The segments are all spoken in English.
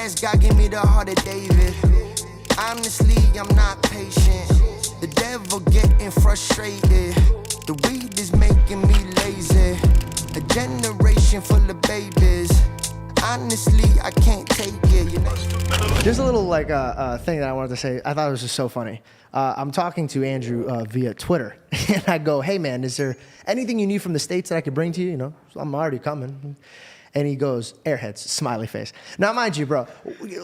ask God give me the heart of David. Honestly, I'm not patient. The devil getting frustrated. The weed is making me lazy. A generation full of babies. Honestly, I can't take it. You know? There's a little like thing that I wanted to say. I thought it was just so funny. I'm talking to Andrew via Twitter, and I go, "Hey man, is there anything you need from the States that I could bring to you? You know, I'm already coming." And he goes, "Airheads," smiley face. Now, mind you, bro,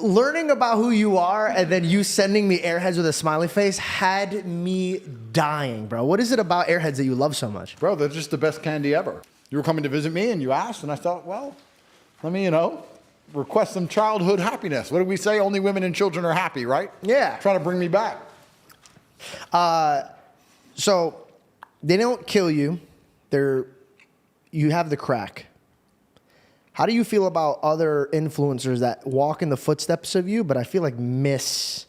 learning about who you are and then you sending me airheads with a smiley face had me dying, bro. What is it about airheads that you love so much? Bro, they're just the best candy ever. You were coming to visit me and you asked, and I thought, well, let me, request some childhood happiness. What do we say? Only women and children are happy, right? Yeah. Trying to bring me back. So they don't kill you. You have the crack. How do you feel about other influencers that walk in the footsteps of you, but I feel like miss,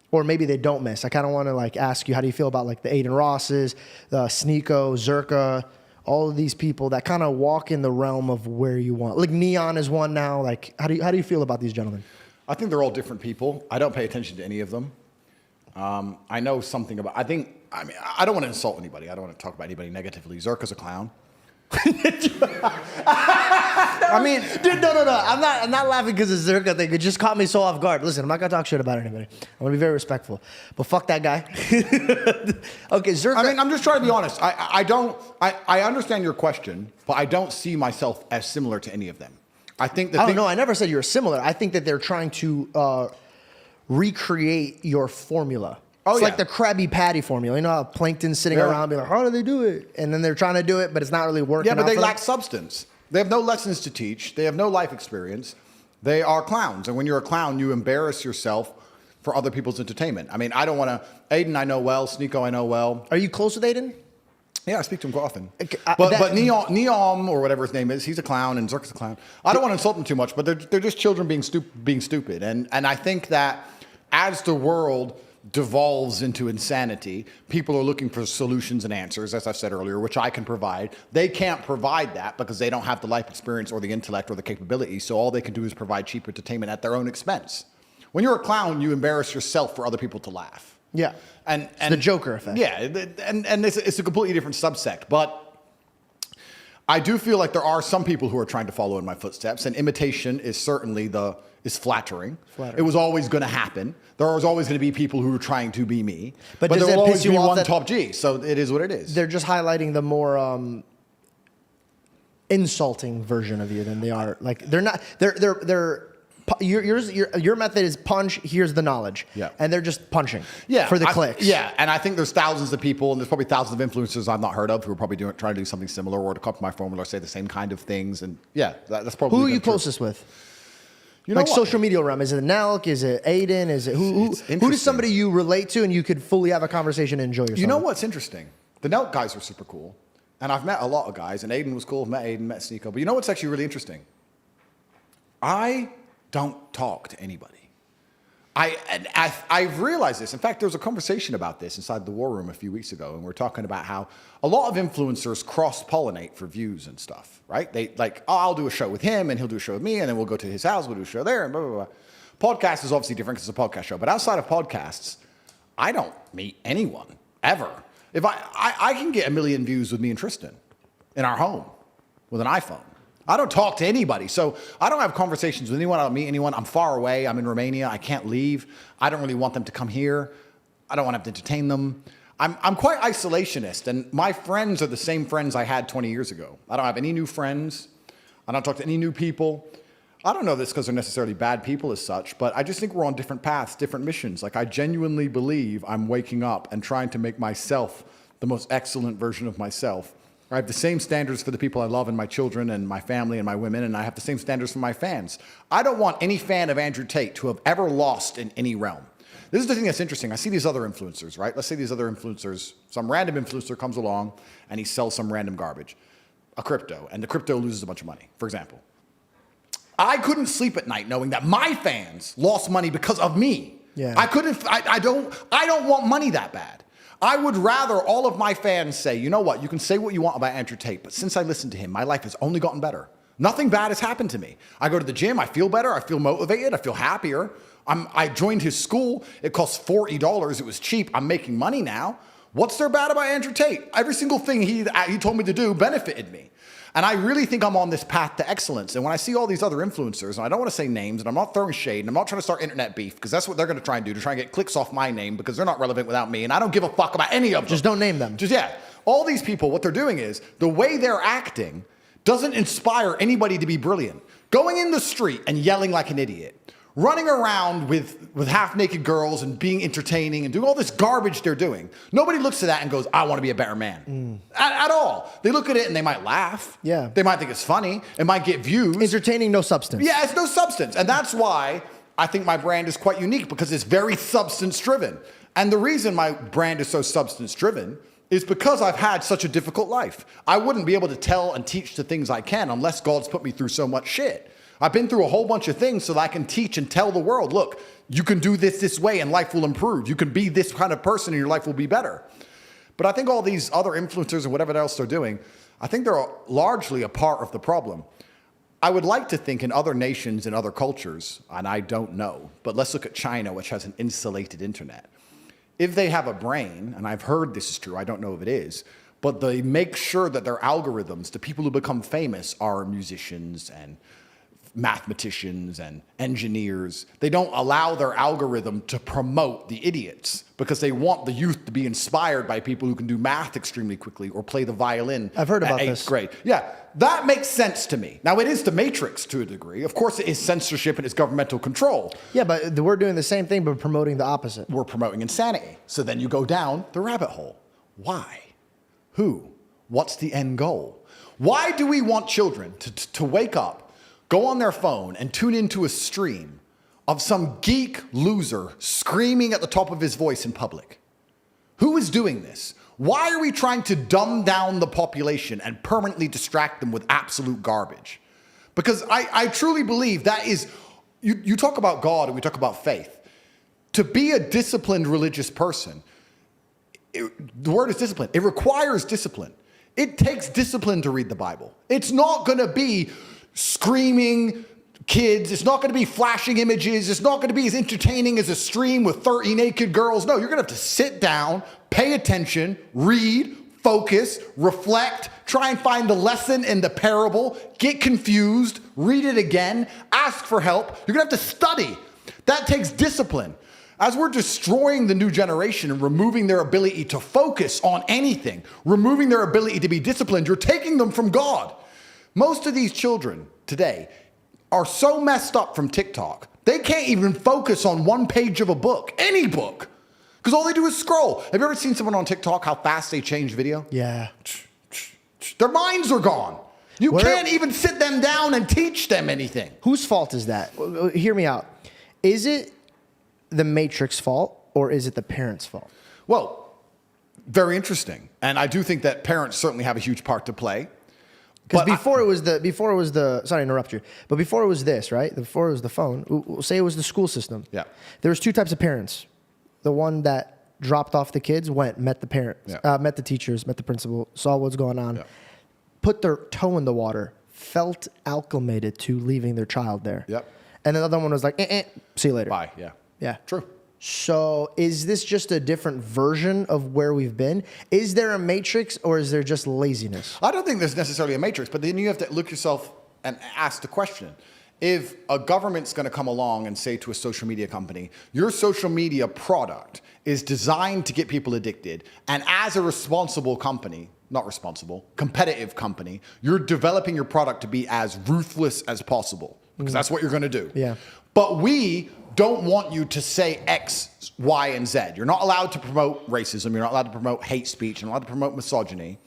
or maybe they don't miss? I kind of want to ask you, how do you feel about the Aiden Rosses, the Sneeko, Zerka, all of these people that kind of walk in the realm of where you want? Like Neon is one now. How do you feel about these gentlemen? I think they're all different people. I don't pay attention to any of them. I know something about. I don't want to insult anybody. I don't want to talk about anybody negatively. Zerka's a clown. Dude, no. I'm not laughing because of Zerka thing. It just caught me so off guard. Listen, I'm not gonna talk shit about anybody. I'm gonna be very respectful. But fuck that guy. Okay, Zerka. I'm just trying to be honest. I understand your question, but I don't see myself as similar to any of them. I think that. I never said you were similar. I think that they're trying to recreate your formula. It's like the Krabby Patty formula. You know how Plankton's sitting around being like, how do they do it? And then they're trying to do it, but it's not really working out. Yeah, but they lack substance. They have no lessons to teach. They have no life experience. They are clowns. And when you're a clown, you embarrass yourself for other people's entertainment. I mean, I don't want to... Aiden I know well. Sneeko I know well. Are you close with Aiden? Yeah, I speak to him quite often. But Neon, or whatever his name is, he's a clown and Zerka's a clown. I don't want to insult them too much, but they're just children being stupid. And I think that as the world devolves into insanity, people are looking for solutions and answers, as I said earlier, which I can provide. They can't provide that because they don't have the life experience or the intellect or the capability, so all they can do is provide cheap entertainment at their own expense. When you're a clown, you embarrass yourself for other people to laugh. Yeah, and the Joker effect. Yeah, and it's a completely different subsect, but I do feel like there are some people who are trying to follow in my footsteps, and imitation is certainly flattering. It was always going to happen. There was always going to be people who were trying to be me. But there will always be one top G, so it is what it is. They're just highlighting the more insulting version of you than they are. They're not. Your method is punch. Here's the knowledge. Yeah. And they're just punching. Yeah. For the clicks. Yeah. And I think there's thousands of people, and there's probably thousands of influencers I've not heard of who are probably trying to do something similar or to copy my formula or say the same kind of things. And yeah, that's probably. Who are you closest with? Social media realm. Is it Nelk? Is it Aiden? Is it who is somebody you relate to and you could fully have a conversation and enjoy yourself? You know what's interesting? The Nelk guys are super cool. And I've met a lot of guys, and Aiden was cool. I've met Aiden, met Sneeko. But you know what's actually really interesting? I don't talk to anybody. I've realized this. In fact, there was a conversation about this inside the War Room a few weeks ago, and we're talking about how a lot of influencers cross-pollinate for views and stuff, right? They I'll do a show with him, and he'll do a show with me, and then we'll go to his house, we'll do a show there, and blah, blah, blah. Podcast is obviously different because it's a podcast show, but outside of podcasts, I don't meet anyone, ever. If I can get 1 million views with me and Tristan in our home with an iPhone. I don't talk to anybody. So I don't have conversations with anyone. I don't meet anyone. I'm far away. I'm in Romania. I can't leave. I don't really want them to come here. I don't want to have to entertain them. I'm quite isolationist, and my friends are the same friends I had 20 years ago. I don't have any new friends. I don't talk to any new people. I don't know this because they're necessarily bad people as such, but I just think we're on different paths, different missions. I genuinely believe I'm waking up and trying to make myself the most excellent version of myself. I have the same standards for the people I love and my children and my family and my women, and I have the same standards for my fans. I don't want any fan of Andrew Tate to have ever lost in any realm. This is the thing that's interesting. I see these other influencers, right? Let's say these other influencers, some random influencer comes along and he sells some random garbage, a crypto, and the crypto loses a bunch of money, for example. I couldn't sleep at night knowing that my fans lost money because of me. Yeah. I don't want money that bad. I would rather all of my fans say, you know what, you can say what you want about Andrew Tate, but since I listened to him, my life has only gotten better. Nothing bad has happened to me. I go to the gym, I feel better, I feel motivated, I feel happier. I joined his school. It cost $40. It was cheap. I'm making money now. What's there bad about Andrew Tate? Every single thing he told me to do benefited me. And I really think I'm on this path to excellence. And when I see all these other influencers, and I don't want to say names, and I'm not throwing shade, and I'm not trying to start internet beef, because that's what they're going to try and do, to try and get clicks off my name, because they're not relevant without me, and I don't give a fuck about any of them. Just don't name them. All these people, what they're doing is, the way they're acting doesn't inspire anybody to be brilliant. Going in the street and yelling like an idiot, running around with half-naked girls and being entertaining and doing all this garbage they're doing. Nobody looks at that and goes, I want to be a better man. At all. They look at it and they might laugh. Yeah. They might think it's funny. It might get views. Entertaining, no substance. Yeah, it's no substance. And that's why I think my brand is quite unique, because it's very substance-driven. And the reason my brand is so substance-driven is because I've had such a difficult life. I wouldn't be able to tell and teach the things I can unless God's put me through so much shit. I've been through a whole bunch of things so that I can teach and tell the world, look, you can do this way and life will improve. You can be this kind of person and your life will be better. But I think all these other influencers and whatever else they're doing, I think they're largely a part of the problem. I would like to think in other nations and other cultures, and I don't know, but let's look at China, which has an insulated internet. If they have a brain, and I've heard this is true, I don't know if it is, but they make sure that their algorithms, the people who become famous, are musicians and mathematicians and engineers. They don't allow their algorithm to promote the idiots, because they want the youth to be inspired by people who can do math extremely quickly or play the violin. I've heard about at 8th this. grade. Yeah, that makes sense to me. Now, it is the Matrix to a degree. Of course, it is censorship and it's governmental control. Yeah, but we're doing the same thing, but promoting the opposite. We're promoting insanity. So then you go down the rabbit hole. Why? Who? What's the end goal? Why do we want children to wake up, go on their phone and tune into a stream of some geek loser screaming at the top of his voice in public? Who is doing this? Why are we trying to dumb down the population and permanently distract them with absolute garbage? Because I truly believe that is, you talk about God and we talk about faith. To be a disciplined religious person, the word is discipline. It requires discipline. It takes discipline to read the Bible. It's not going to be screaming kids. It's not going to be flashing images. It's not going to be as entertaining as a stream with 30 naked girls. No, you're going to have to sit down, pay attention, read, focus, reflect, try and find the lesson in the parable, get confused, read it again, ask for help. You're going to have to study. That takes discipline. As we're destroying the new generation and removing their ability to focus on anything, removing their ability to be disciplined, you're taking them from God. Most of these children today are so messed up from TikTok, they can't even focus on one page of a book, any book, because all they do is scroll. Have you ever seen someone on TikTok, how fast they change video? Yeah. Their minds are gone. You can't even sit them down and teach them anything. Whose fault is that? Hear me out. Is it the Matrix fault or is it the parents' fault? Well, very interesting. And I do think that parents certainly have a huge part to play. Because before it was the, sorry to interrupt you, but before it was this, right? Before it was the phone, we'll say it was the school system. Yeah. There was two types of parents. The one that dropped off the kids, met the parents, met the teachers, met the principal, saw what's going on, put their toe in the water, felt acclimated to leaving their child there. Yep. And the other one was like, see you later. Bye, yeah. Yeah. True. So is this just a different version of where we've been? Is there a matrix or is there just laziness? I don't think there's necessarily a matrix, but then you have to look yourself and ask the question. If a government's going to come along and say to a social media company, your social media product is designed to get people addicted, and as a responsible company, not responsible, competitive company, you're developing your product to be as ruthless as possible, because that's what you're going to do. Yeah. But we don't want you to say X, Y, and Z. You're not allowed to promote racism. You're not allowed to promote hate speech. You're not allowed to promote misogyny.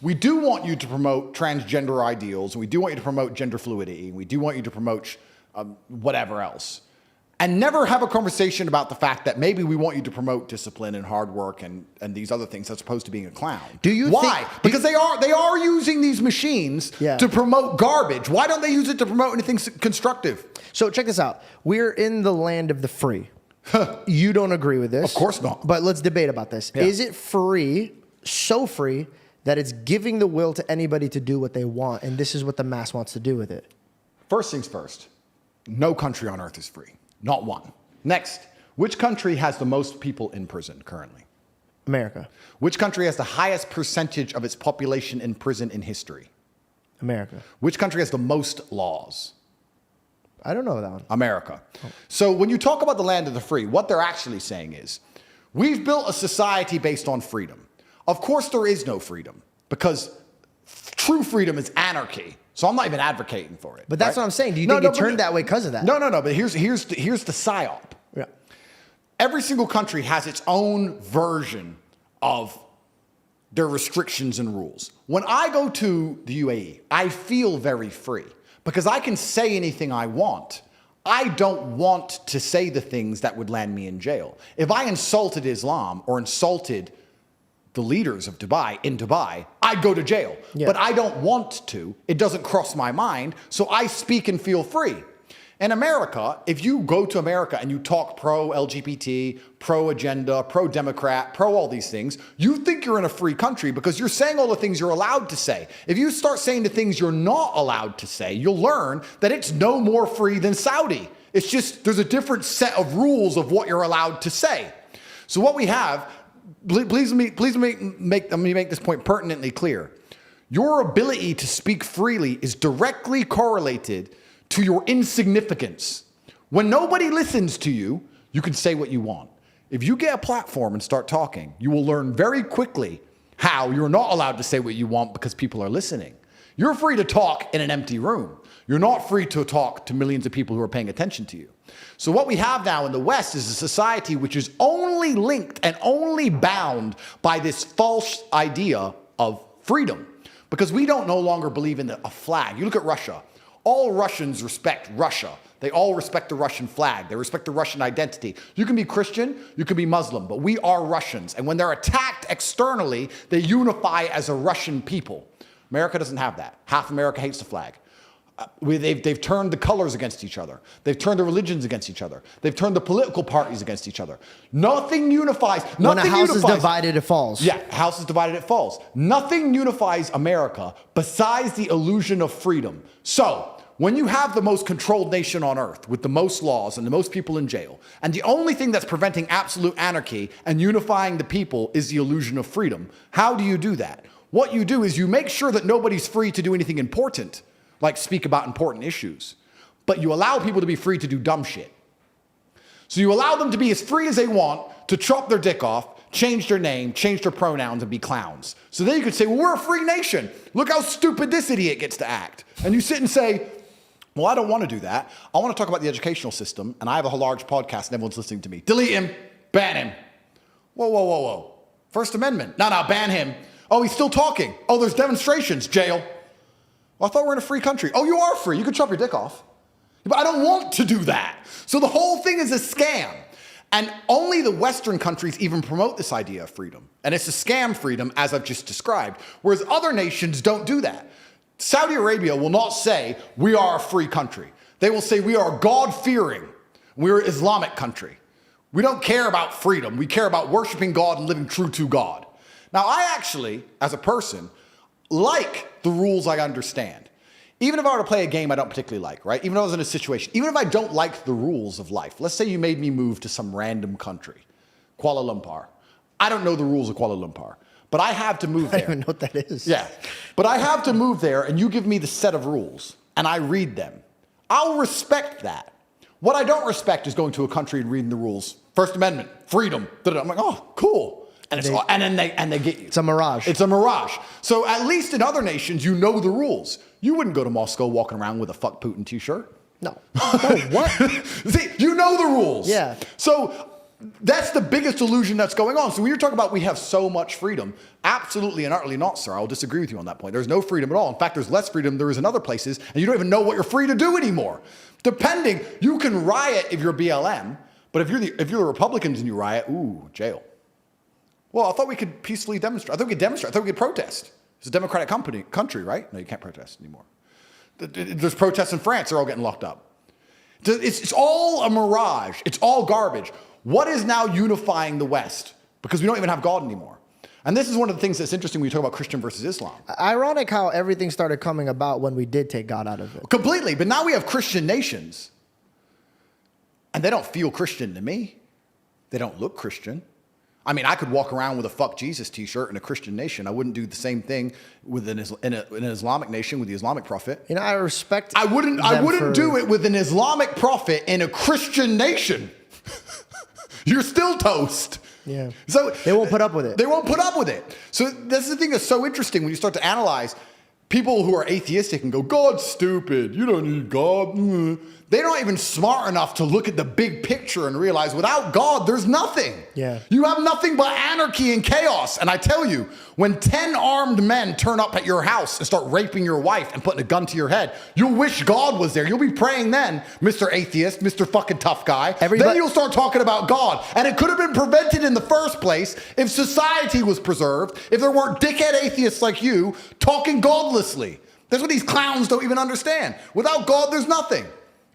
We do want you to promote transgender ideals. And we do want you to promote gender fluidity. We do want you to promote whatever else. And never have a conversation about the fact that maybe we want you to promote discipline and hard work and these other things as opposed to being a clown. Do you Why? Because they are using these machines to promote garbage. Why don't they use it to promote anything constructive? So check this out. We're in the land of the free. You don't agree with this. Of course not. But let's debate about this. Yeah. Is it free, so free, that it's giving the will to anybody to do what they want, and this is what the mass wants to do with it? First things first, no country on earth is free. Not one. Next, which country has the most people in prison currently? America. Which country has the highest percentage of its population in prison in history? America. Which country has the most laws? I don't know that one. America. So when you talk about the land of the free, what they're actually saying is, we've built a society based on freedom. Of course there is no freedom, because true freedom is anarchy. So I'm not even advocating for it. But that's what I'm saying. Do you think it turned that way because of that? No. But here's the psyop. Yeah. Every single country has its own version of their restrictions and rules. When I go to the UAE, I feel very free because I can say anything I want. I don't want to say the things that would land me in jail. If I insulted Islam or insulted the leaders of Dubai, I'd go to jail. Yeah. But I don't want to. It doesn't cross my mind, so I speak and feel free. In America, if you go to America and you talk pro-LGBT, pro-agenda, pro-democrat, pro all these things, you think you're in a free country because you're saying all the things you're allowed to say. If you start saying the things you're not allowed to say, you'll learn that it's no more free than Saudi. It's just there's a different set of rules of what you're allowed to say. So what we have, please let me make this point pertinently clear. Your ability to speak freely is directly correlated to your insignificance. When nobody listens to you, you can say what you want. If you get a platform and start talking, you will learn very quickly how you're not allowed to say what you want because people are listening. You're free to talk in an empty room. You're not free to talk to millions of people who are paying attention to you. So what we have now in the West is a society which is only linked and only bound by this false idea of freedom, because we don't no longer believe in a flag. You look at Russia. All Russians respect Russia. They all respect the Russian flag. They respect the Russian identity. You can be Christian, you can be Muslim, but we are Russians. And when they're attacked externally, they unify as a Russian people. America doesn't have that. Half America hates the flag. They've turned the colors against each other. They've turned the religions against each other. They've turned the political parties against each other. Nothing unifies. When a house is divided, it falls. Yeah, house is divided, it falls. Nothing unifies America besides the illusion of freedom. So, when you have the most controlled nation on earth with the most laws and the most people in jail, and the only thing that's preventing absolute anarchy and unifying the people is the illusion of freedom, how do you do that? What you do is you make sure that nobody's free to do anything important, like speak about important issues, but you allow people to be free to do dumb shit. So you allow them to be as free as they want to chop their dick off, change their name, change their pronouns, and be clowns. So then you could say, well, we're a free nation. Look how stupid this idiot gets to act. And you sit and say, well, I don't want to do that. I want to talk about the educational system, and I have a large podcast and everyone's listening to me. Delete him, ban him. Whoa. First Amendment. No, ban him. Oh, he's still talking. Oh, there's demonstrations, jail. Well, I thought we were in a free country. Oh, you are free. You can chop your dick off. But I don't want to do that. So the whole thing is a scam. And only the Western countries even promote this idea of freedom. And it's a scam freedom, as I've just described, whereas other nations don't do that. Saudi Arabia will not say, we are a free country. They will say, we are God-fearing. We're an Islamic country. We don't care about freedom. We care about worshiping God and living true to God. Now, I actually, as a person, like the rules I understand. Even if I were to play a game I don't particularly like, right? Even if I was in a situation, even if I don't like the rules of life. Let's say you made me move to some random country, Kuala Lumpur. I don't know the rules of Kuala Lumpur, but I have to move there. I don't even know what that is. Yeah, but I have to move there and you give me the set of rules and I read them. I'll respect that. What I don't respect is going to a country and reading the rules. First Amendment, freedom. I'm like, oh, cool. And then they get you. It's a mirage. It's a mirage. So at least in other nations, you know the rules. You wouldn't go to Moscow walking around with a fuck Putin t-shirt. No. What? See, you know the rules. Yeah. So that's the biggest illusion that's going on. So when you're talking about we have so much freedom, absolutely and utterly not, sir. I'll disagree with you on that point. There's no freedom at all. In fact, there's less freedom there is in other places, and you don't even know what you're free to do anymore. Depending, you can riot if you're BLM, but if you're the Republicans and you riot, ooh, jail. Well, I thought we could peacefully demonstrate. I thought we could demonstrate. I thought we could protest. It's a democratic country, right? No, you can't protest anymore. There's protests in France. They're all getting locked up. It's all a mirage. It's all garbage. What is now unifying the West? Because we don't even have God anymore. And this is one of the things that's interesting when you talk about Christian versus Islam. Ironic how everything started coming about when we did take God out of it. Completely. But now we have Christian nations. And they don't feel Christian to me. They don't look Christian. I mean, I could walk around with a "fuck Jesus" t-shirt in a Christian nation. I wouldn't do the same thing with in an Islamic nation with the Islamic prophet. You know, I respect. I wouldn't do it with an Islamic prophet in a Christian nation. You're still toast. Yeah. So they won't put up with it. They won't put up with it. So this is the thing that's so interesting when you start to analyze people who are atheistic and go, "God's stupid. You don't need God." They're not even smart enough to look at the big picture and realize without God, there's nothing. Yeah. You have nothing but anarchy and chaos. And I tell you, when 10 armed men turn up at your house and start raping your wife and putting a gun to your head, you'll wish God was there. You'll be praying then, Mr. Atheist, Mr. fucking tough guy. Then you'll start talking about God. And it could have been prevented in the first place if society was preserved, if there weren't dickhead atheists like you talking godlessly. That's what these clowns don't even understand. Without God, there's nothing.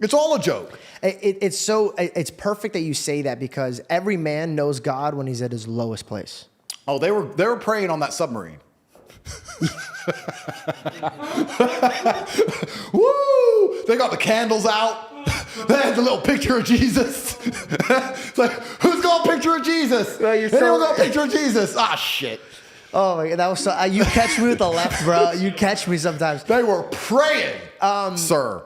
It's all a joke. It's perfect that you say that because every man knows God when he's at his lowest place. Oh, they were praying on that submarine. Woo! They got the candles out. They had the little picture of Jesus. It's like, who's got a picture of Jesus? Anyone got a picture of Jesus? Ah, shit. Oh my God, that was so. You catch me with the left, bro. You catch me sometimes. They were praying, sir.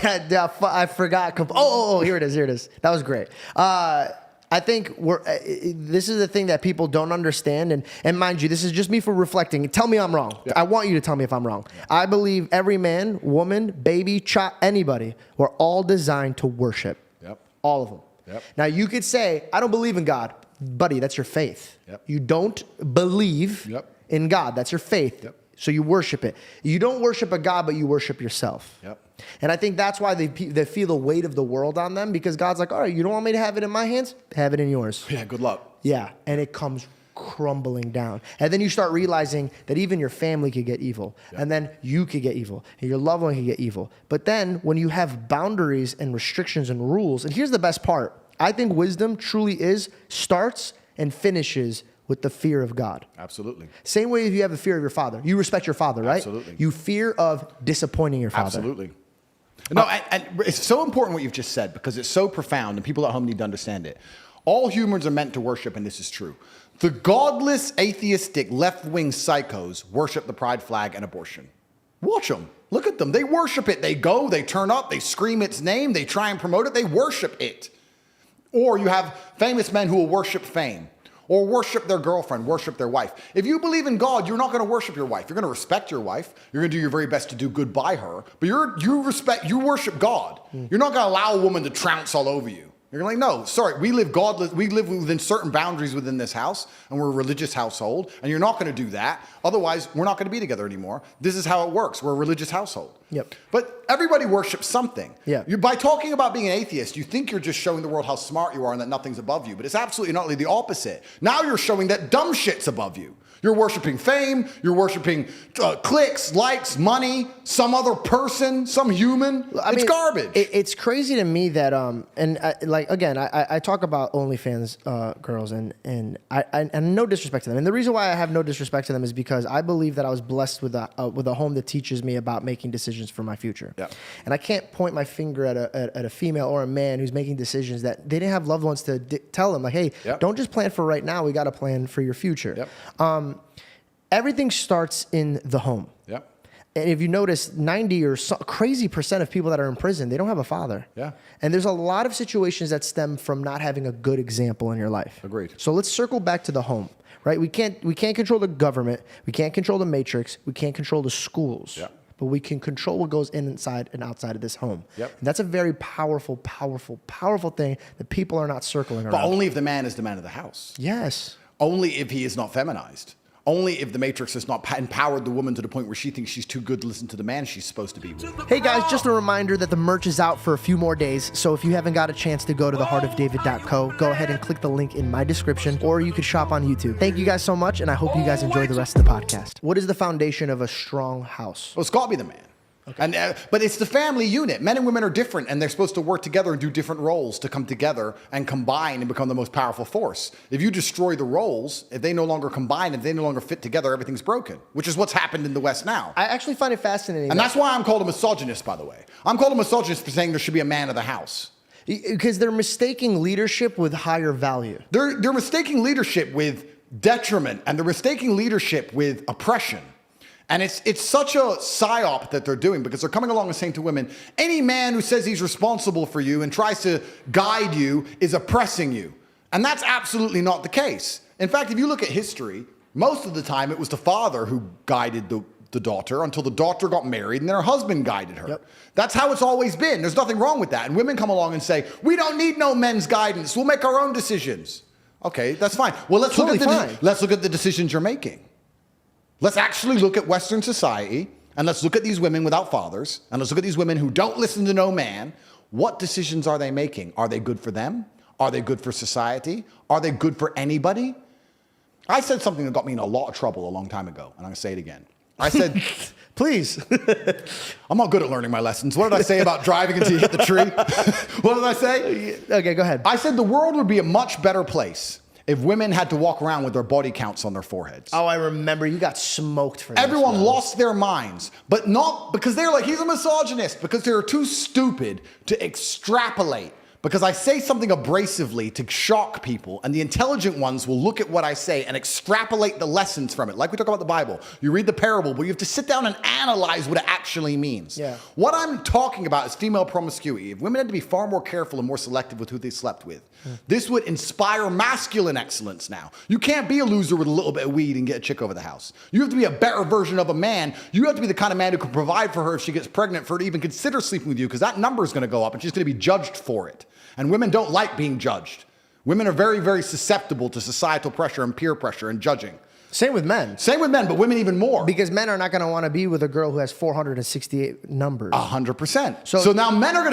Yeah, I forgot. Oh, here it is. That was great. I think this is the thing that people don't understand. And mind you, this is just me for reflecting. Tell me I'm wrong. Yeah. I want you to tell me if I'm wrong. I believe every man, woman, baby, child, anybody, we're all designed to worship. Yep. All of them. Yep. Now, you could say, I don't believe in God. Buddy, that's your faith. Yep. You don't believe in God. That's your faith. Yep. So you worship it. You don't worship a God, but you worship yourself. Yep. And I think that's why they feel the weight of the world on them, because God's like, all right, you don't want me to have it in my hands? Have it in yours. Yeah, good luck. Yeah, and it comes crumbling down. And then you start realizing that even your family could get evil. Yep. And then you could get evil. And your loved one could get evil. But then when you have boundaries and restrictions and rules, and here's the best part. I think wisdom truly starts and finishes with the fear of God. Absolutely. Same way if you have the fear of your father. You respect your father, right? Absolutely. You fear of disappointing your father. Absolutely. No, and it's so important what you've just said because it's so profound and people at home need to understand it. All humans are meant to worship, and this is true. The godless, atheistic, left-wing psychos worship the pride flag and abortion. Watch them. Look at them. They worship it. They go, they turn up, they scream its name, they try and promote it, they worship it. Or you have famous men who will worship fame. Or worship their girlfriend, worship their wife. If you believe in God, you're not going to worship your wife. You're going to respect your wife. You're going to do your very best to do good by her. But you worship God. You're not going to allow a woman to trounce all over you. You're like, no, sorry, we live godless. We live within certain boundaries within this house, and we're a religious household, and you're not going to do that. Otherwise, we're not going to be together anymore. This is how it works. We're a religious household. Yep. But everybody worships something. Yeah. By talking about being an atheist, you think you're just showing the world how smart you are and that nothing's above you, but it's absolutely not the opposite. Now you're showing that dumb shit's above you. You're worshiping fame, you're worshiping clicks, likes, money, some other person, some human. It's garbage. It's crazy to me that, I talk about OnlyFans girls, and no disrespect to them. And the reason why I have no disrespect to them is because I believe that I was blessed with a home that teaches me about making decisions for my future. Yeah. And I can't point my finger at a female or a man who's making decisions that they didn't have loved ones to tell them, like, hey, don't just plan for right now. We got to plan for your future. Yep. Everything starts in the home. Yep. And if you notice, 90 or so crazy percent of people that are in prison, they don't have a father. Yeah. And there's a lot of situations that stem from not having a good example in your life. Agreed. So let's circle back to the home, right? We can't control the government. We can't control the matrix. We can't control the schools. Yeah. But we can control what goes inside and outside of this home. Yep. And that's a very powerful, powerful, powerful thing that people are not circling around. But only if the man is the man of the house. Yes. Only if he is not feminized. Only if the Matrix has not empowered the woman to the point where she thinks she's too good to listen to the man she's supposed to be with. Hey guys, just a reminder that the merch is out for a few more days, so if you haven't got a chance to go to theheartofdavid.co, go ahead and click the link in my description, or you could shop on YouTube. Thank you guys so much, and I hope you guys enjoy the rest of the podcast. What is the foundation of a strong house? Well, it's got to be the man. Okay. But it's the family unit. Men and women are different, and they're supposed to work together and do different roles to come together and combine and become the most powerful force. If you destroy the roles, if they no longer combine, if they no longer fit together, everything's broken, which is what's happened in the West now. I actually find it fascinating. And that's why I'm called a misogynist, by the way. I'm called a misogynist for saying there should be a man of the house. Because they're mistaking leadership with higher value. They're mistaking leadership with detriment, and they're mistaking leadership with oppression. And it's such a psyop that they're doing, because they're coming along and saying to women, any man who says he's responsible for you and tries to guide you is oppressing you. And that's absolutely not the case. In fact, if you look at history, most of the time it was the father who guided the daughter until the daughter got married and then her husband guided her. Yep. That's how it's always been. There's nothing wrong with that. And women come along and say, we don't need no men's guidance. We'll make our own decisions. Okay, that's fine. Well, let's look at the decisions you're making. Let's actually look at Western society, and let's look at these women without fathers, and let's look at these women who don't listen to no man. What decisions are they making? Are they good for them? Are they good for society? Are they good for anybody? I said something that got me in a lot of trouble a long time ago, and I'm going to say it again. I said, please. I'm not good at learning my lessons. What did I say about driving until you hit the tree? What did I say? Okay, go ahead. I said the world would be a much better place if women had to walk around with their body counts on their foreheads. Oh, I remember. You got smoked for that. Everyone lost their minds, but not because they're like, he's a misogynist, because they're too stupid to extrapolate. Because I say something abrasively to shock people, and the intelligent ones will look at what I say and extrapolate the lessons from it. Like we talk about the Bible. You read the parable, but you have to sit down and analyze what it actually means. Yeah. What I'm talking about is female promiscuity. If women had to be far more careful and more selective with who they slept with, this would inspire masculine excellence now. You can't be a loser with a little bit of weed and get a chick over the house. You have to be a better version of a man. You have to be the kind of man who can provide for her if she gets pregnant, for her to even consider sleeping with you, because that number is going to go up and she's going to be judged for it. And women don't like being judged. Women are very, very susceptible to societal pressure and peer pressure and judging. Same with men. Same with men, but women even more. Because men are not going to want to be with a girl who has 468 numbers. 100%. So now men are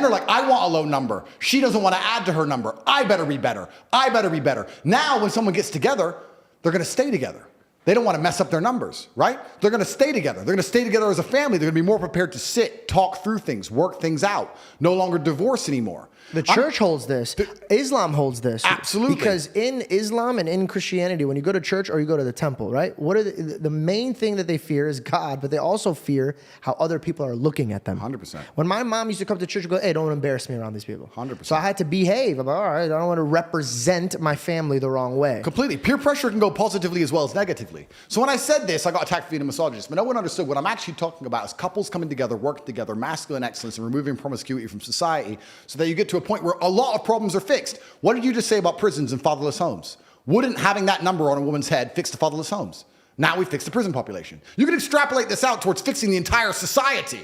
like, I want a low number. She doesn't want to add to her number. I better be better. I better be better. Now when someone gets together, they're going to stay together. They don't want to mess up their numbers, right? They're going to stay together. They're going to stay together as a family. They're going to be more prepared to sit, talk through things, work things out. No longer divorce anymore. The church holds this. Islam holds this. Absolutely. Because in Islam and in Christianity, when you go to church or you go to the temple, right? What are the main thing that they fear is God, but they also fear how other people are looking at them. 100%. When my mom used to come to church and go, hey, don't embarrass me around these people. 100%. So I had to behave. I'm like, all right, I don't want to represent my family the wrong way. Completely. Peer pressure can go positively as well as negatively. So when I said this, I got attacked for being a misogynist, but no one understood what I'm actually talking about is couples coming together, working together, masculine excellence, and removing promiscuity from society so that you get to a point where a lot of problems are fixed. What did you just say about prisons and fatherless homes? Wouldn't having that number on a woman's head fix the fatherless homes? Now we fixed the prison population. You can extrapolate this out towards fixing the entire society.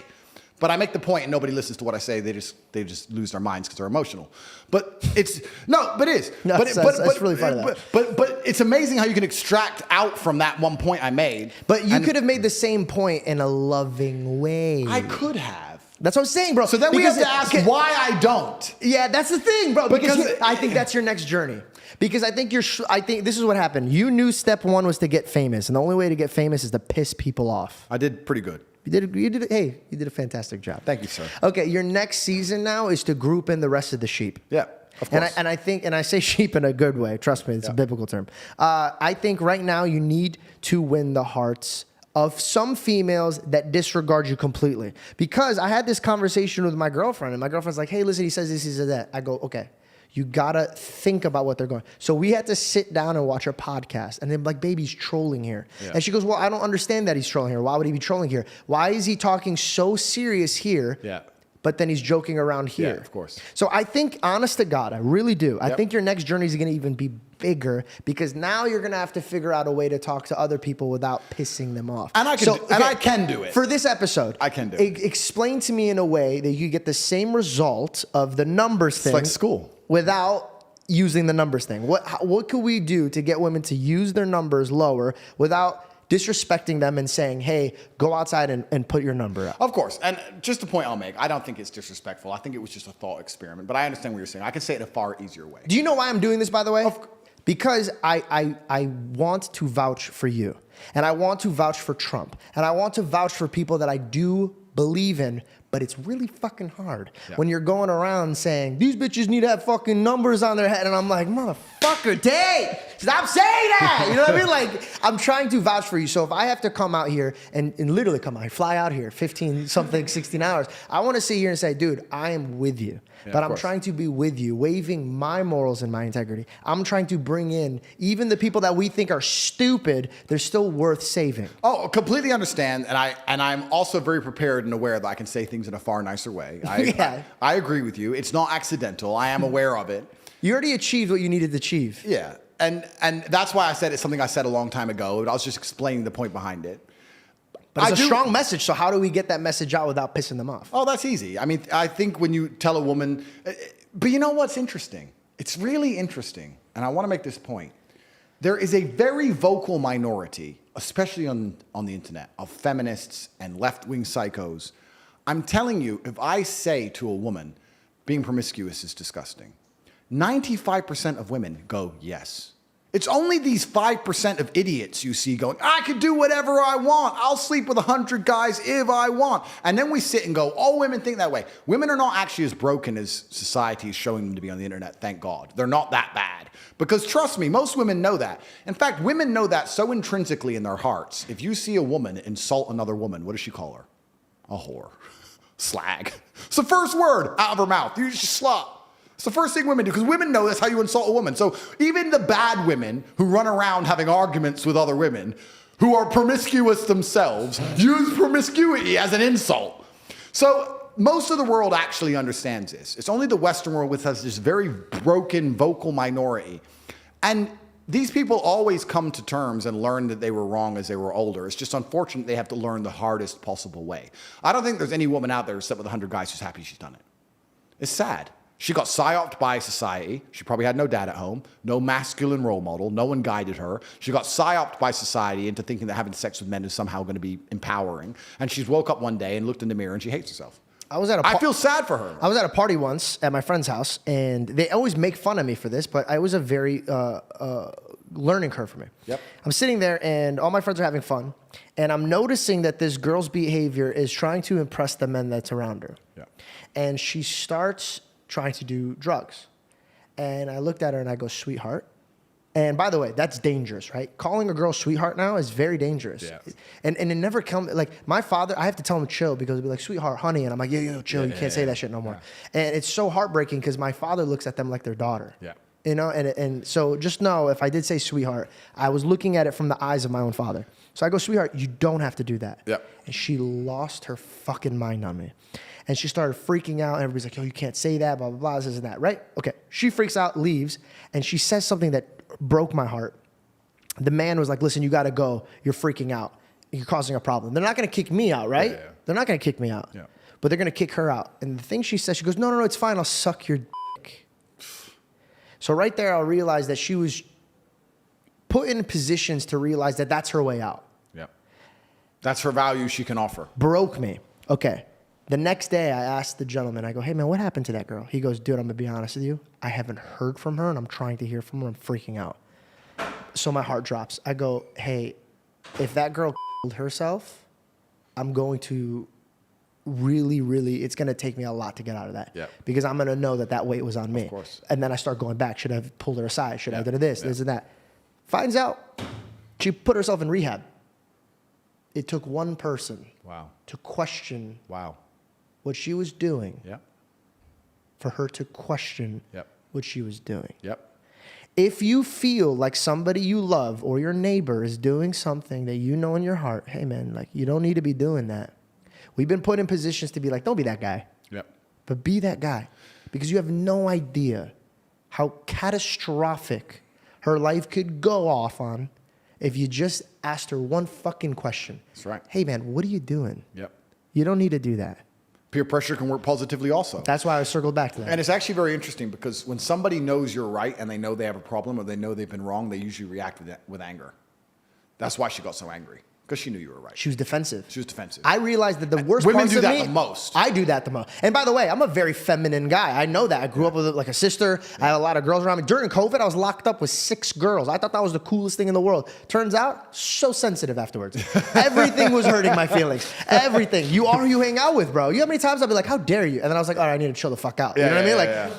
But I make the point and nobody listens to what I say. They just lose their minds because they're emotional. But it's, no, but it is. No, it's really funny. But it's amazing how you can extract out from that one point I made. But you could have made the same point in a loving way. I could have. That's what I'm saying, bro. So then we have to ask why I don't. Yeah, that's the thing, bro. Because I think that's your next journey. Because I think this is what happened. You knew step one was to get famous, and the only way to get famous is to piss people off. I did pretty good. You did a fantastic job. Thank you, sir. Okay, your next season now is to group in the rest of the sheep. Yeah, of course. And I say sheep in a good way. Trust me, it's a biblical term. I think right now you need to win the hearts of some females that disregard you completely. Because I had this conversation with my girlfriend, and my girlfriend's like, hey, listen, he says this, he says that. I go, okay. You gotta think about what they're going. So we had to sit down and watch a podcast, and then like, baby, he's trolling here. Yeah. And she goes, well, I don't understand that he's trolling here. Why would he be trolling here? Why is he talking so serious here? Yeah. But then he's joking around here. Yeah, of course. So I think, honest to God, I really do. I think your next journey is going to even be bigger because now you're going to have to figure out a way to talk to other people without pissing them off. And I can do it. For this episode, I can do it. Explain to me in a way that you get the same result of the numbers thing. It's like school. Without using the numbers thing. What could we do to get women to use their numbers lower without disrespecting them and saying, hey, go outside and put your number up? Of course. And just a point I'll make, I don't think it's disrespectful. I think it was just a thought experiment. But I understand what you're saying. I can say it a far easier way. Do you know why I'm doing this, by the way? Because I want to vouch for you. And I want to vouch for Trump. And I want to vouch for people that I do believe in, but it's really fucking hard when you're going around saying, these bitches need to have fucking numbers on their head. And I'm like, motherfucker, Tate, stop saying that. You know what I mean? Like, I'm trying to vouch for you. So if I have to come out here and literally come out here, fly out here, 16 hours, I want to sit here and say, dude, I am with you. But I'm trying to be with you, waiving my morals and my integrity. I'm trying to bring in even the people that we think are stupid, they're still worth saving. Oh, completely understand. And I'm also very prepared and aware that I can say things in a far nicer way. I agree with you. It's not accidental. I am aware of it. You already achieved what you needed to achieve. Yeah. And that's why I said it's something I said a long time ago. I was just explaining the point behind it. But it's a strong message, so how do we get that message out without pissing them off? Oh, that's easy. I mean, I think when you tell a woman, but you know what's interesting? It's really interesting, and I want to make this point. There is a very vocal minority, especially on the internet, of feminists and left-wing psychos. I'm telling you, if I say to a woman, being promiscuous is disgusting, 95% of women go, yes. It's only these 5% of idiots you see going, I could do whatever I want. I'll sleep with 100 guys if I want. And then we sit and go, oh, women think that way. Women are not actually as broken as society is showing them to be on the internet, thank God. They're not that bad. Because trust me, most women know that. In fact, women know that so intrinsically in their hearts. If you see a woman insult another woman, what does she call her? A whore. Slag. It's the first word out of her mouth. You just slut. It's the first thing women do, because women know that's how you insult a woman. So even the bad women who run around having arguments with other women, who are promiscuous themselves, use promiscuity as an insult. So most of the world actually understands this. It's only the Western world which has this very broken vocal minority. And these people always come to terms and learn that they were wrong as they were older. It's just unfortunate they have to learn the hardest possible way. I don't think there's any woman out there who slept with 100 guys who's happy she's done it. It's sad. She got psyoped by society. She probably had no dad at home, no masculine role model. No one guided her. She got psyoped by society into thinking that having sex with men is somehow going to be empowering. And she's woke up one day and looked in the mirror and she hates herself. I feel sad for her. I was at a party once at my friend's house, and they always make fun of me for this, but it was a very learning curve for me. Yep. I'm sitting there, and all my friends are having fun, and I'm noticing that this girl's behavior is trying to impress the men that's around her. Yeah. And she starts trying to do drugs. And I looked at her and I go, sweetheart. And by the way, that's dangerous, right? Calling a girl sweetheart now is very dangerous. Yeah. And it never comes, like my father, I have to tell him chill because he'll be like, sweetheart, honey. And I'm like, yo, chill. You can't say that shit no more. Yeah. And it's so heartbreaking because my father looks at them like their daughter. Yeah. You know, and so just know if I did say sweetheart, I was looking at it from the eyes of my own father. So I go, sweetheart, you don't have to do that. Yeah. And she lost her fucking mind on me. And she started freaking out. And everybody's like, yo, you can't say that, blah, blah, blah, this and that, right? Okay. She freaks out, leaves, and she says something that broke my heart. The man was like, listen, you got to go. You're freaking out. You're causing a problem. They're not going to kick me out, right? Yeah. They're not going to kick me out. Yeah. But they're going to kick her out. And the thing she says, she goes, no, it's fine. I'll suck your dick. So right there, I realized that she was put in positions to realize that that's her way out. Yeah. That's her value she can offer. Broke me. Okay. The next day, I asked the gentleman, I go, hey, man, what happened to that girl? He goes, dude, I'm going to be honest with you. I haven't heard from her, and I'm trying to hear from her. I'm freaking out. So my heart drops. I go, hey, if that girl killed herself, I'm going to really, it's going to take me a lot to get out of that. Yeah. Because I'm going to know that weight was on me. Of course. And then I start going back. Should I have pulled her aside? Should I have done this and that? Finds out she put herself in rehab. It took one person to question what she was doing for her to question what she was doing. Yep. If you feel like somebody you love or your neighbor is doing something that you know in your heart, hey, man, like you don't need to be doing that. We've been put in positions to be like, don't be that guy. Yep. But be that guy. Because you have no idea how catastrophic her life could go off on if you just asked her one fucking question. That's right. Hey, man, what are you doing? Yep. You don't need to do that. Peer pressure can work positively also. That's why I circled back to that. And it's actually very interesting because when somebody knows you're right and they know they have a problem or they know they've been wrong, they usually react with anger. That's why she got so angry. Because she knew you were right. She was defensive. She was defensive. I realized that the worst Women parts do of that me, the most. I do that the most. And by the way, I'm a very feminine guy. I know that. I grew up with like a sister. I had a lot of girls around me. During COVID, I was locked up with 6 girls. I thought that was the coolest thing in the world. Turns out, so sensitive afterwards. Everything was hurting my feelings. Everything. You are who you hang out with, bro. You know how many times I'd be like, how dare you? And then I was like, all right, I need to chill the fuck out. You know what I mean?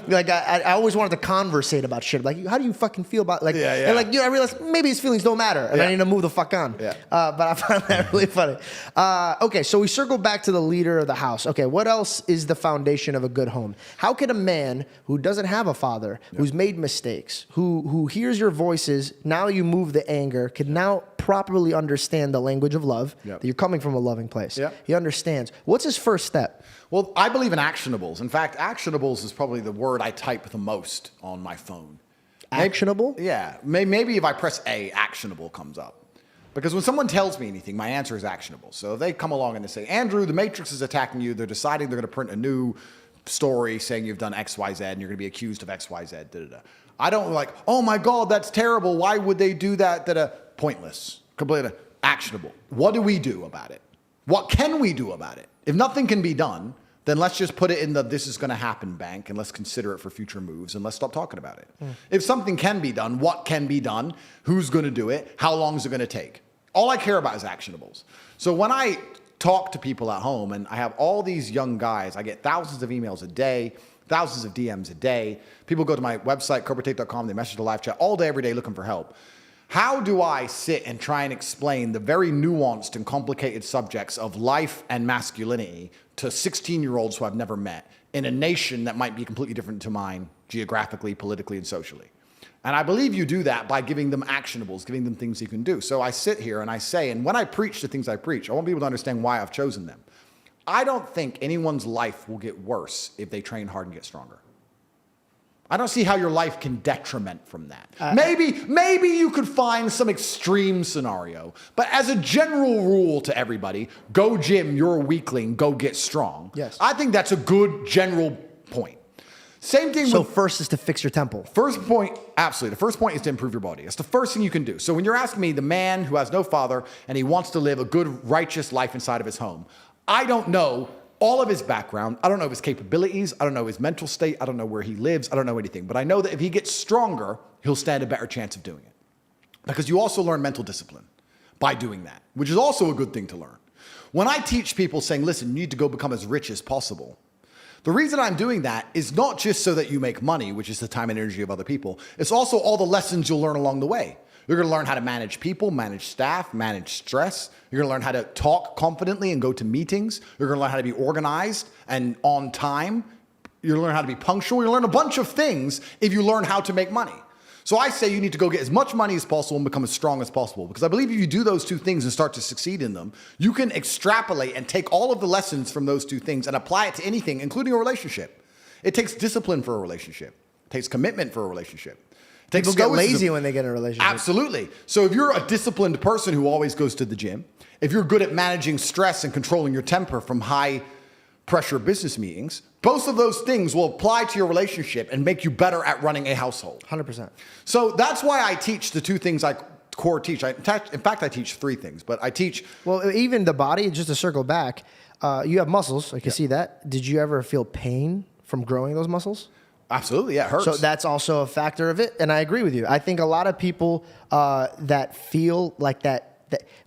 Like I always wanted to conversate about shit. Like, how do you fucking feel about like? And like, I realized maybe his feelings don't matter, and I need to move the fuck on. But I find that really funny. Okay, so we circle back to the leader of the house. Okay, what else is the foundation of a good home? How can a man who doesn't have a father, who's made mistakes, who hears your voices, now you move the anger, can now properly understand the language of love, that you're coming from a loving place. He understands. What's his first step? Well, I believe in actionables. In fact, actionables is probably the word I type the most on my phone. Actionable? Yeah. Maybe if I press A, actionable comes up. Because when someone tells me anything, my answer is actionable. So if they come along and they say, Andrew, the Matrix is attacking you. They're deciding they're going to print a new story saying you've done X, Y, Z, and you're going to be accused of X, Y, Z, da-da-da. I don't like, oh my God, that's terrible. Why would they do that? Da-da. Pointless. Completely actionable. What do we do about it? What can we do about it? If nothing can be done, then let's just put it in the this is going to happen bank and let's consider it for future moves and let's stop talking about it. If something can be done, what can be done? Who's going to do it? How long is it going to take? All I care about is actionables. So when I talk to people at home and I have all these young guys, I get thousands of emails a day, thousands of DMs a day. People go to my website, cobratate.com, they message the live chat all day, every day looking for help. How do I sit and try and explain the very nuanced and complicated subjects of life and masculinity to 16-year-olds who I've never met in a nation that might be completely different to mine geographically, politically, and socially? And I believe you do that by giving them actionables, giving them things you can do. So I sit here and I say, and when I preach the things I preach, I want people to understand why I've chosen them. I don't think anyone's life will get worse if they train hard and get stronger. I don't see how your life can detriment from that. Maybe you could find some extreme scenario, but as a general rule to everybody, go gym, you're a weakling, go get strong. Yes. I think that's a good general point. Same thing So with... first is to fix your temple. First point, absolutely. The first point is to improve your body. It's the first thing you can do. So when you're asking me, the man who has no father and he wants to live a good, righteous life inside of his home, I don't know all of his background. I don't know his capabilities. I don't know his mental state. I don't know where he lives. I don't know anything. But I know that if he gets stronger, he'll stand a better chance of doing it. Because you also learn mental discipline by doing that, which is also a good thing to learn. When I teach people saying, listen, you need to go become as rich as possible, the reason I'm doing that is not just so that you make money, which is the time and energy of other people. It's also all the lessons you'll learn along the way. You're going to learn how to manage people, manage staff, manage stress. You're going to learn how to talk confidently and go to meetings. You're going to learn how to be organized and on time. You're going to learn how to be punctual. You'll learn a bunch of things if you learn how to make money. So I say you need to go get as much money as possible and become as strong as possible. Because I believe if you do those two things and start to succeed in them, you can extrapolate and take all of the lessons from those two things and apply it to anything, including a relationship. It takes discipline for a relationship. It takes commitment for a relationship. People get lazy when they get in a relationship. Absolutely. So if you're a disciplined person who always goes to the gym, if you're good at managing stress and controlling your temper from high pressure business meetings, both of those things will apply to your relationship and make you better at running a household. 100%. So that's why I teach the two things I core teach. In fact, I teach 3 things, but I teach... Well, even the body, just to circle back, you have muscles. I can see that. Did you ever feel pain from growing those muscles? Absolutely, yeah, it hurts. So that's also a factor of it, and I agree with you. I think a lot of people that feel like that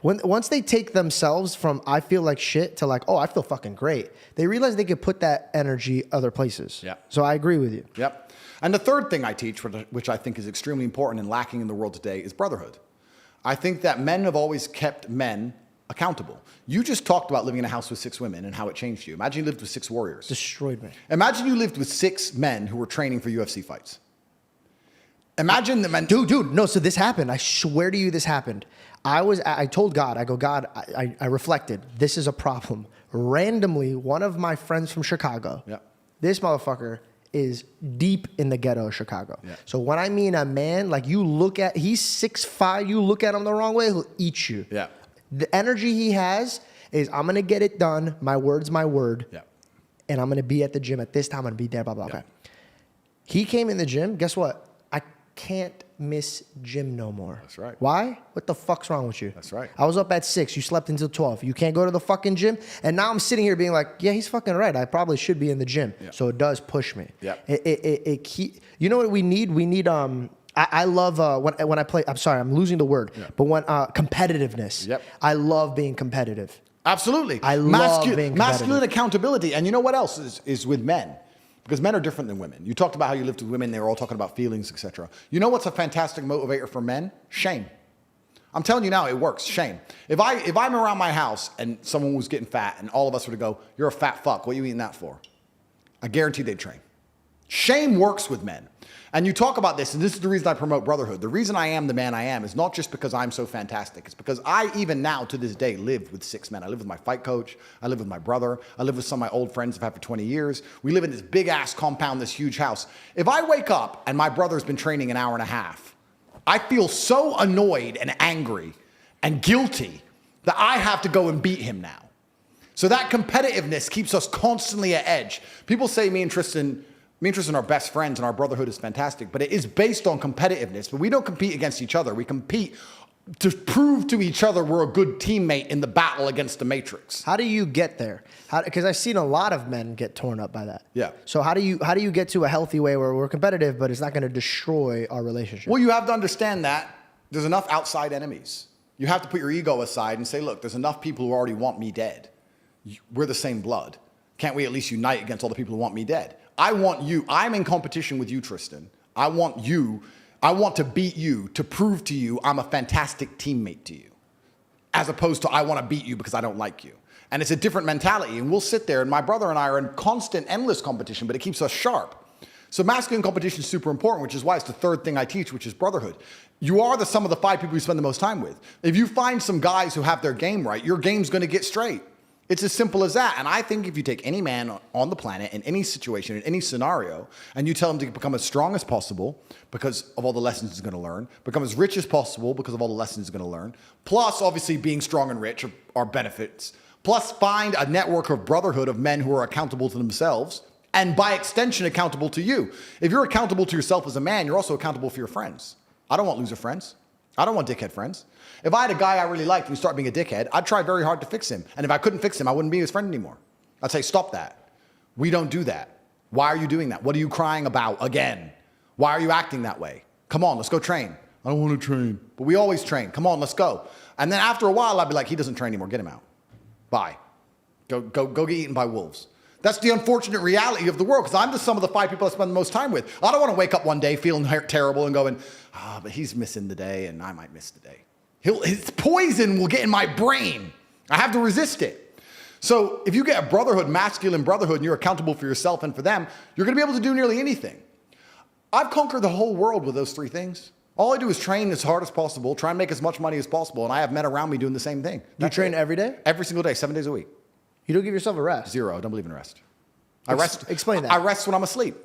once they take themselves from I feel like shit to like, oh, I feel fucking great, they realize they could put that energy other places. Yeah. So I agree with you. Yep. And the third thing I teach, which I think is extremely important and lacking in the world today, is brotherhood. I think that men have always kept men accountable. You just talked about living in a house with 6 women and how it changed you. Imagine you lived with 6 warriors. Destroyed me. Imagine you lived with 6 men who were training for UFC fights. Imagine the men... Dude, no, so this happened. I swear to you this happened. I told God, I go, God, I reflected. This is a problem. Randomly, one of my friends from Chicago, this motherfucker is deep in the ghetto of Chicago. Yeah. So when I mean a man, like you look at, he's 6'5", you look at him the wrong way, he'll eat you. Yeah. The energy he has is, I'm going to get it done. My word's my word. Yeah. And I'm going to be at the gym at this time. I'm going to be there, blah, blah, blah. Yeah. Okay. He came in the gym. Guess what? I can't miss gym no more. That's right. Why? What the fuck's wrong with you? That's right. I was up at 6. You slept until 12. You can't go to the fucking gym. And now I'm sitting here being like, yeah, he's fucking right. I probably should be in the gym. Yeah. So it does push me. Yeah. You know what we need? We need, I love when I play, I'm sorry, I'm losing the word, but when competitiveness. Yep. I love being competitive. Absolutely. I love being competitive. Masculine accountability. And you know what else is with men? Because men are different than women. You talked about how you lived with women. They were all talking about feelings, etc. You know what's a fantastic motivator for men? Shame. I'm telling you now, it works. Shame. If I'm around my house and someone was getting fat and all of us were to go, you're a fat fuck, what are you eating that for? I guarantee they'd train. Shame works with men. And you talk about this, and this is the reason I promote brotherhood. The reason I am the man I am is not just because I'm so fantastic. It's because I, even now, to this day, live with 6 men. I live with my fight coach. I live with my brother. I live with some of my old friends I've had for 20 years. We live in this big-ass compound, this huge house. If I wake up and my brother's been training an hour and a half, I feel so annoyed and angry and guilty that I have to go and beat him now. So that competitiveness keeps us constantly at edge. People say me and Tristan are best friends and our brotherhood is fantastic, but it is based on competitiveness. But we don't compete against each other. We compete to prove to each other we're a good teammate in the battle against the Matrix. How do you get there? Because I've seen a lot of men get torn up by that. Yeah. So how do you get to a healthy way where we're competitive, but it's not going to destroy our relationship? Well, you have to understand that there's enough outside enemies. You have to put your ego aside and say, look, there's enough people who already want me dead. We're the same blood. Can't we at least unite against all the people who want me dead? I want you. I'm in competition with you, Tristan. I want to beat you to prove to you I'm a fantastic teammate to you, as opposed to I want to beat you because I don't like you. And it's a different mentality. And we'll sit there, and my brother and I are in constant, endless competition, but it keeps us sharp. So masculine competition is super important, which is why it's the third thing I teach, which is brotherhood. You are the sum of the 5 people you spend the most time with. If you find some guys who have their game right, your game's going to get straight. It's as simple as that. And I think if you take any man on the planet, in any situation, in any scenario, and you tell him to become as strong as possible because of all the lessons he's going to learn, become as rich as possible because of all the lessons he's going to learn, plus obviously being strong and rich are benefits, plus find a network of brotherhood of men who are accountable to themselves, and by extension, accountable to you. If you're accountable to yourself as a man, you're also accountable for your friends. I don't want loser friends. I don't want dickhead friends. If I had a guy I really liked and he started being a dickhead, I'd try very hard to fix him. And if I couldn't fix him, I wouldn't be his friend anymore. I'd say, stop that. We don't do that. Why are you doing that? What are you crying about again? Why are you acting that way? Come on, let's go train. I don't want to train. But we always train. Come on, let's go. And then after a while, I'd be like, he doesn't train anymore. Get him out. Bye. Go get eaten by wolves. That's the unfortunate reality of the world, because I'm the sum of the 5 people I spend the most time with. I don't want to wake up one day feeling terrible and going, but he's missing the day and I might miss the day. His poison will get in my brain. I have to resist it. So if you get a brotherhood, masculine brotherhood, and you're accountable for yourself and for them, you're going to be able to do nearly anything. I've conquered the whole world with those 3 things. All I do is train as hard as possible, try and make as much money as possible, and I have men around me doing the same thing. You train every day? Every single day, 7 days a week. You don't give yourself a rest? 0. I don't believe in rest. Explain that. I rest when I'm asleep.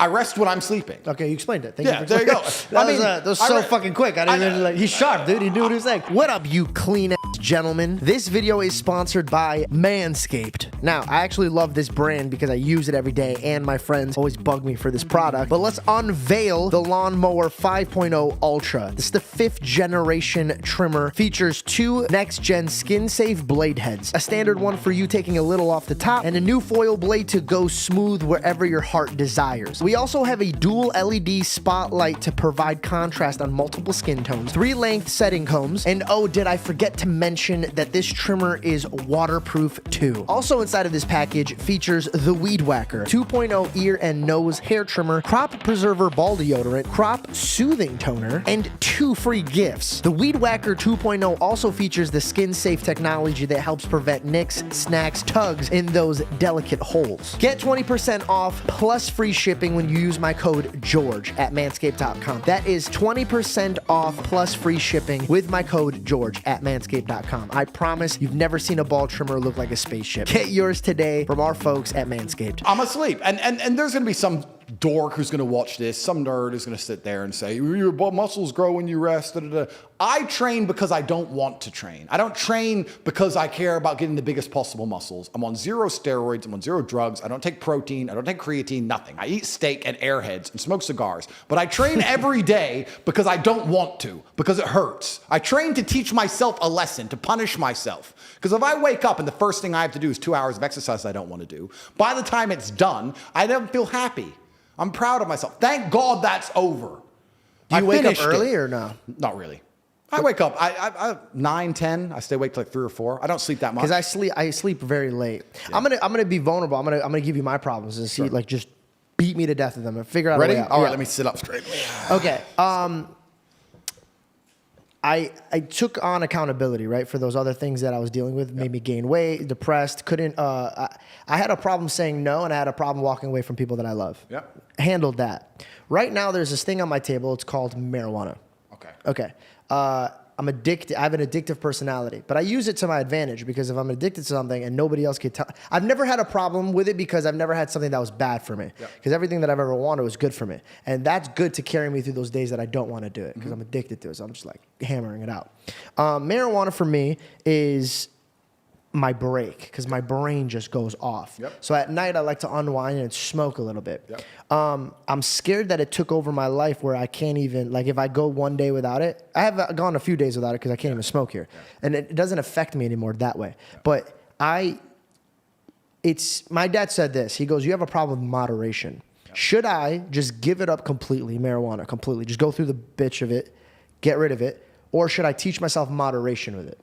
I rest when I'm sleeping. Okay, you explained it. Thank Yeah, you for there you go. that was so fucking quick. I didn't even he's sharp, dude. He knew what he was saying. What up, you clean ass gentlemen? This video is sponsored by Manscaped. Now, I actually love this brand because I use it every day, and my friends always bug me for this product. But let's unveil the Lawnmower 5.0 Ultra. This is the 5th generation trimmer. Features 2 next-gen skin-safe blade heads. A standard one for you taking a little off the top, and a new foil blade to go smooth wherever your heart desires. We also have a dual LED spotlight to provide contrast on multiple skin tones, 3 length setting combs, and oh, did I forget to mention that this trimmer is waterproof too. Also inside of this package features the Weed Whacker 2.0 ear and nose hair trimmer, crop preserver ball deodorant, crop soothing toner, and 2 free gifts. The Weed Whacker 2.0 also features the skin safe technology that helps prevent nicks, snacks, tugs in those delicate holes. Get 20% off plus free shipping when you use my code George at manscaped.com. That is 20% off plus free shipping with my code George at manscaped.com. I promise you've never seen a ball trimmer look like a spaceship. Get yours today from our folks at Manscaped. I'm asleep. And there's going to be some dork who's going to watch this, some nerd is going to sit there and say, your muscles grow when you rest. Da, da, da. I train because I don't want to train. I don't train because I care about getting the biggest possible muscles. I'm on 0 steroids. I'm on 0 drugs. I don't take protein. I don't take creatine, nothing. I eat steak and Airheads and smoke cigars. But I train every day because I don't want to, because it hurts. I train to teach myself a lesson, to punish myself. Because if I wake up and the first thing I have to do is 2 hours of exercise I don't want to do, by the time it's done, I don't feel happy. I'm proud of myself. Thank God that's over. Do you wake up early or no? Not really. I wake up, I 9, 10. I stay awake till like 3 or 4. I don't sleep that much. Because I sleep very late. Yeah. I'm gonna be vulnerable. I'm gonna give you my problems and see, like, just beat me to death with them and figure out a way out. All right, let me sit up straight. Okay. I took on accountability, right, for those other things that I was dealing with. Made me gain weight, depressed, couldn't. I had a problem saying no, and I had a problem walking away from people that I love. Yep. Handled that. Right now, there's this thing on my table. It's called marijuana. Okay. I'm addicted. I have an addictive personality, but I use it to my advantage because if I'm addicted to something and nobody else can tell, I've never had a problem with it because I've never had something that was bad for me. Because everything that I've ever wanted was good for me, and that's good to carry me through those days that I don't want to do it because I'm addicted to it. So I'm just like hammering it out. Marijuana for me is my break because my brain just goes off. So at night I like to unwind and smoke a little bit. I'm scared that it took over my life where I can't even, like, if I go one day without it, I have gone a few days without it because I can't even smoke here, and it doesn't affect me anymore that way. But my dad said this. He goes, "You have a problem with moderation. Should I just give it up completely, marijuana completely, just go through the bitch of it, get rid of it, or should I teach myself moderation with it?"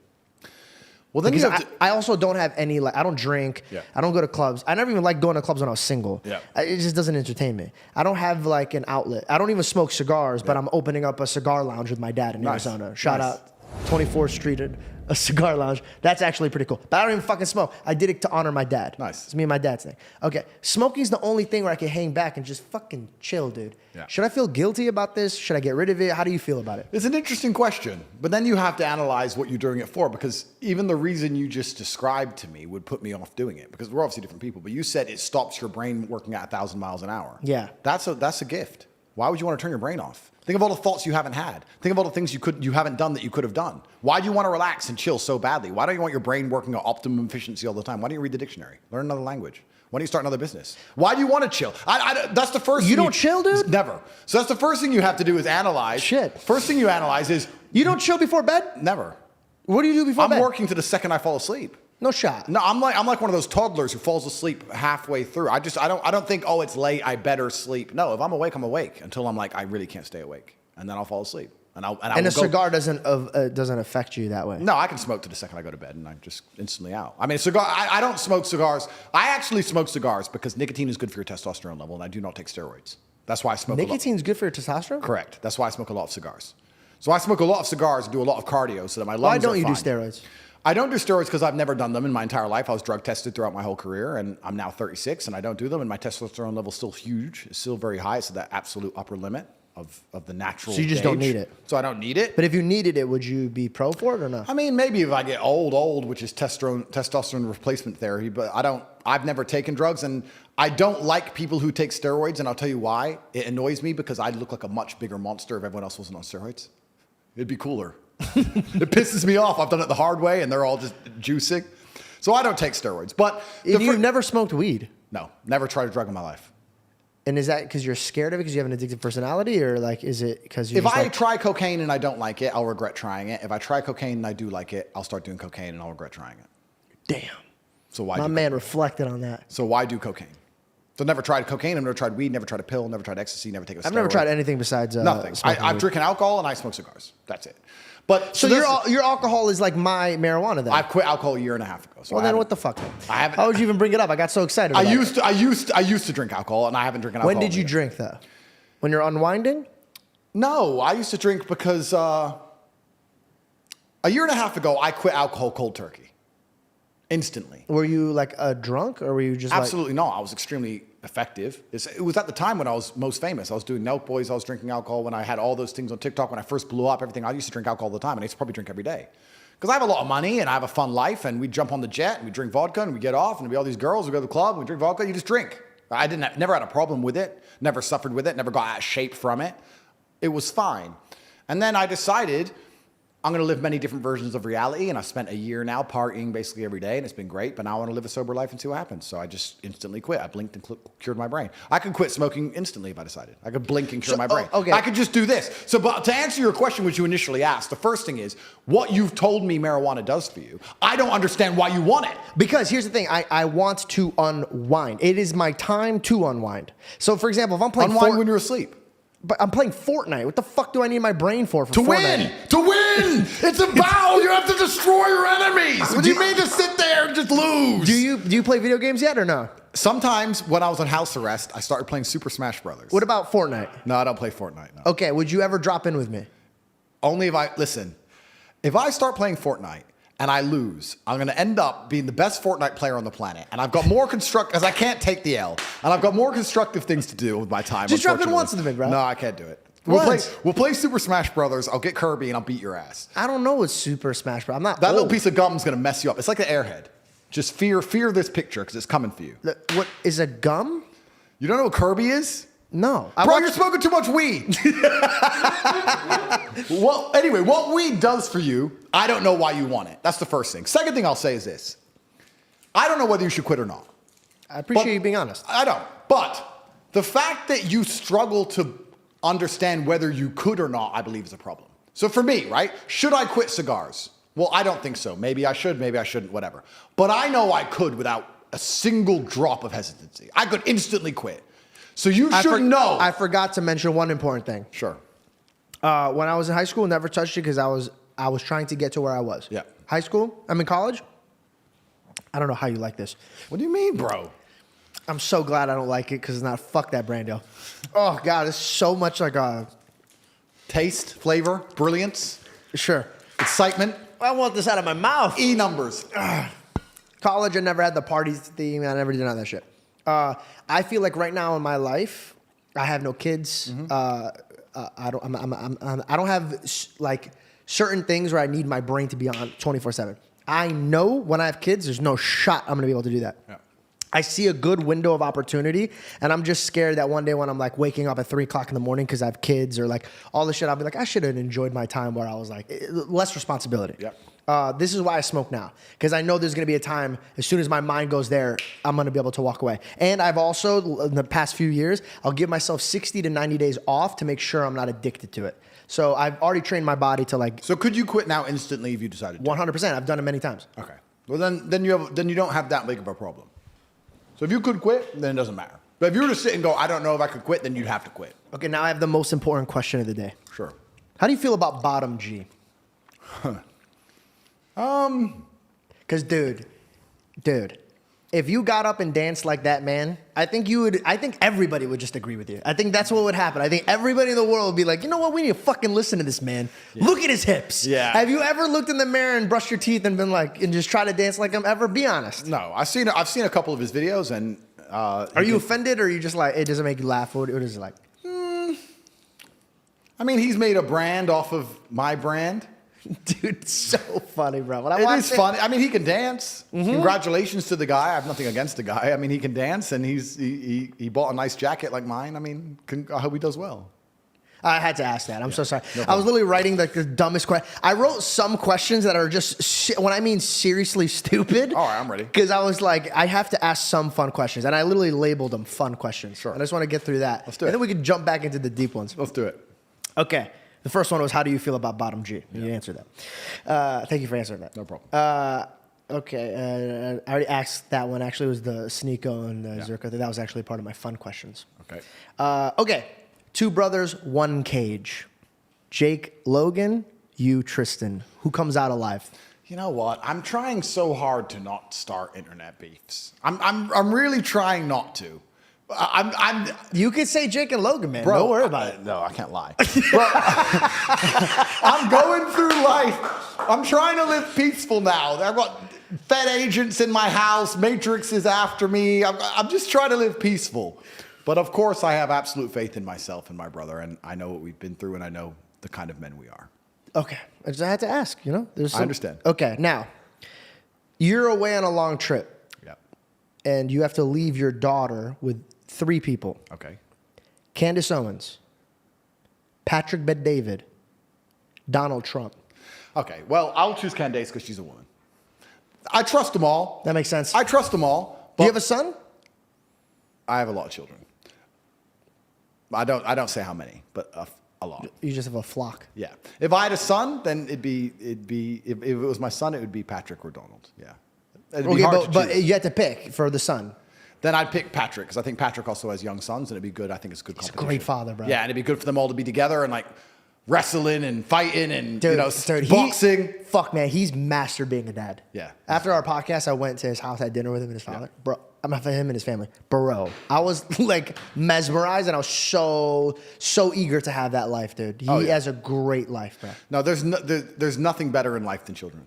Well, then I also don't have any, like, I don't drink. I don't go to clubs. I never even liked going to clubs when I was single. It just doesn't entertain me. I don't have, like, an outlet. I don't even smoke cigars, but I'm opening up a cigar lounge with my dad in Arizona. Shout out 24th Street, a cigar lounge. That's actually pretty cool. But I don't even fucking smoke. I did it to honor my dad. It's me and my dad's thing. Okay, smoking's the only thing where I can hang back and just fucking chill, dude. Should I feel guilty about this? Should I get rid of it? How do you feel about it? It's an interesting question, but then you have to analyze what you're doing it for, because even the reason you just described to me would put me off doing it, because we're obviously different people, but you said it stops your brain working at 1,000 miles an hour. That's a gift. Why would you want to turn your brain off? Think of all the thoughts you haven't had. Think of all the things you haven't done that you could have done. Why do you want to relax and chill so badly? Why don't you want your brain working at optimum efficiency all the time? Why don't you read the dictionary? Learn another language. Why don't you start another business? Why do you want to chill? That's the first thing. You don't chill, dude? Never. So that's the first thing you have to do is analyze. First thing you analyze is... You don't chill before bed? Never. What do you do before bed? I'm working to the second I fall asleep. No shot. No, I'm like one of those toddlers who falls asleep halfway through. I don't think, oh, it's late, I better sleep. No, if I'm awake, I'm awake until I'm like, I really can't stay awake, and then I'll fall asleep. And a cigar doesn't affect you that way. No, I can smoke to the second I go to bed, and I'm just instantly out. I mean, I don't smoke cigars. I actually smoke cigars because nicotine is good for your testosterone level, and I do not take steroids. That's why I smoke. Nicotine's good for your testosterone? Correct. That's why I smoke a lot of cigars. So I smoke a lot of cigars and do a lot of cardio so that my lungs are fine. Why don't you do steroids? I don't do steroids because I've never done them in my entire life. I was drug tested throughout my whole career, and I'm now 36, and I don't do them, and my testosterone level is still huge. It's still very high. It's at that absolute upper limit of the natural So you just don't need it? So I don't need it. But if you needed it, would you be pro for it or not? I mean, maybe if I get old, which is testosterone replacement therapy, but I've never taken drugs, and I don't like people who take steroids, and I'll tell you why. It annoys me because I look like a much bigger monster if everyone else wasn't on steroids. It'd be cooler. It pisses me off. I've done it the hard way, and they're all just juicing. So I don't take steroids. But you've never smoked weed? No, never tried a drug in my life. And is that because you're scared of it because you have an addictive personality, or like is it because you? If I try cocaine and I don't like it, I'll regret trying it. If I try cocaine and I do like it, I'll start doing cocaine and I'll regret trying it. Damn. So why? My man reflected on that. So why do cocaine? So never tried cocaine. I've never tried weed. Never tried a pill. Never tried ecstasy. Never taken a steroid. I've never tried anything besides nothing. I've drinking alcohol and I smoke cigars. That's it. But so your alcohol is like my marijuana then? I quit alcohol a year and a half ago. So well, then what the fuck? Then? I haven't. How would you even bring it up? I got so excited. I used to drink alcohol, and I haven't drinking alcohol. When did you drink though? When you're unwinding? No, I used to drink because a year and a half ago I quit alcohol cold turkey. Instantly. Were you like a drunk, or were you just absolutely no? I was extremely effective. It was at the time when I was most famous. I was doing Nelk Boys. I was drinking alcohol when I had all those things on TikTok. When I first blew up, everything. I used to drink alcohol all the time, and I used to probably drink every day because I have a lot of money and I have a fun life. And we jump on the jet and we drink vodka and we get off and we be all these girls. We go to the club and we drink vodka. You just drink. I never had a problem with it, never suffered with it, never got out of shape from it. It was fine. And then I decided I'm going to live many different versions of reality, and I've spent a year now partying basically every day, and it's been great, but now I want to live a sober life and see what happens. So I just instantly quit. I blinked and cured my brain. I could quit smoking instantly if I decided. I could blink and cure my brain. Okay. I could just do this. So, but to answer your question, which you initially asked, the first thing is, what you've told me marijuana does for you, I don't understand why you want it. Because here's the thing, I want to unwind. It is my time to unwind. So, for example, if I'm playing Unwind when you're asleep. But I'm playing Fortnite. What the fuck do I need my brain for To Fortnite? win! To win! It's a battle! You have to destroy your enemies! What do you mean to sit there and just lose? Do you play video games yet or no? Sometimes when I was on house arrest, I started playing Super Smash Brothers. What about Fortnite? No, I don't play Fortnite. No. Okay, would you ever drop in with me? Only if I start playing Fortnite and I lose, I'm going to end up being the best Fortnite player on the planet. And I've got more because I can't take the L. And I've got more constructive things to do with my time. Just drop in once with me, bro. No, I can't do it. Once. We'll play Super Smash Brothers. I'll get Kirby and I'll beat your ass. I don't know what Super Smash Bros. I'm not That old. little piece of gum is going to mess you up. It's like an airhead. Just fear this picture because it's coming for you. What is a gum? You don't know what Kirby is? No. Bro, you're smoking too much weed. Well, anyway, what weed does for you, I don't know why you want it. That's the first thing. Second thing I'll say is this. I don't know whether you should quit or not. I appreciate you being honest. I don't. But the fact that you struggle to understand whether you could or not, I believe is a problem. So for me, right, should I quit cigars? Well, I don't think so. Maybe I should, maybe I shouldn't, whatever. But I know I could without a single drop of hesitancy. I could instantly quit. So you should know. I forgot to mention one important thing. Sure. When I was in high school, never touched it because I was trying to get to where I was. Yeah. High school, I'm in college. I don't know how you like this. What do you mean, bro? I'm so glad I don't like it because it's not, fuck that Brando. Oh, God, it's so much like a... Taste, flavor, brilliance, Sure. excitement, I want this out of my mouth. E numbers. College, I never had the party theme. I never did none of that shit. I feel like right now in my life, I have no kids. I don't have like certain things where I need my brain to be on 24/7. I know when I have kids, there's no shot I'm gonna be able to do that. Yeah. I see a good window of opportunity, and I'm just scared that one day when I'm like waking up at 3 o'clock in the morning because I have kids or like all this shit, I'll be like, I should have enjoyed my time where I was like less responsibility. Yeah. This is why I smoke now, because I know there's going to be a time as soon as my mind goes there, I'm going to be able to walk away. And I've also, in the past few years, I'll give myself 60 to 90 days off to make sure I'm not addicted to it. So I've already trained my body to like... So could you quit now instantly if you decided to? 100%. I've done it many times. Okay. Well, then you don't have that big of a problem. So if you could quit, then it doesn't matter. But if you were to sit and go, I don't know if I could quit, then you'd have to quit. Okay, now I have the most important question of the day. Sure. How do you feel about bottom G? Because, dude, if you got up and danced like that, man, I think everybody would just agree with you. I think that's what would happen. I think everybody in the world would be like, you know what? We need to fucking listen to this man. Yeah. Look at his hips. Yeah. Have you ever looked in the mirror and brushed your teeth and been like, and just try to dance like him ever? Be honest. No, I've seen a couple of his videos, and are you offended, or are you just like, it doesn't make you laugh? What is it like? I mean, he's made a brand off of my brand. Dude, it's so funny, bro. When It is funny. I mean, he can dance. Mm-hmm. Congratulations to the guy. I have nothing against the guy. I mean, he can dance, and he bought a nice jacket like mine. I mean, I hope he does well. I had to ask that. I'm so sorry. No I was literally writing like the dumbest question. I wrote some questions that are just, when I mean seriously stupid. All right, I'm ready. Because I was like, I have to ask some fun questions. And I literally labeled them fun questions. Sure. And I just want to get through that. Let's do it. And then we can jump back into the deep ones. Let's do it. Okay. The first one was, how do you feel about bottom G? You answered that. Thank you for answering that. No problem. Okay. I already asked that one. Actually, it was the Sneeko and the Zerko. That was actually part of my fun questions. Okay. Okay. 2 brothers, 1 cage. Jake, Logan, you, Tristan. Who comes out alive? You know what? I'm trying so hard to not start internet beefs. I'm really trying not to. You could say Jake and Logan, man. Bro, Don't worry about it. No, I can't lie. Bro, I'm going through life. I'm trying to live peaceful now. I've got Fed agents in my house. Matrix is after me. I'm just trying to live peaceful. But of course, I have absolute faith in myself and my brother, and I know what we've been through, and I know the kind of men we are. Okay. I just had to ask, you know? I understand. Okay, now, you're away on a long trip. Yeah. And you have to leave your daughter with 3 people. Okay. Candace Owens, Patrick Bet-David, Donald Trump. Okay. Well, I'll choose Candace because she's a woman. I trust them all. That makes sense. I trust them all. Do you have a son? I have a lot of children. I don't say how many, but a lot. You just have a flock. Yeah. If I had a son, then it'd be if it was my son, it would be Patrick or Donald. Yeah. It'd be hard to but choose. you have to pick for the son. Then I'd pick Patrick because I think Patrick also has young sons, and it'd be good. I think it's good competition. He's a great father, bro. Yeah, and it'd be good for them all to be together and like wrestling and fighting and Dude, boxing. Fuck, man, he's mastered being a dad. Yeah. After our podcast, I went to his house, had dinner with him and his father. Yeah. Bro, I'm not for him and his family. Bro, I was like mesmerized, and I was so eager to have that life, dude. He has a great life, bro. No, there's nothing better in life than children.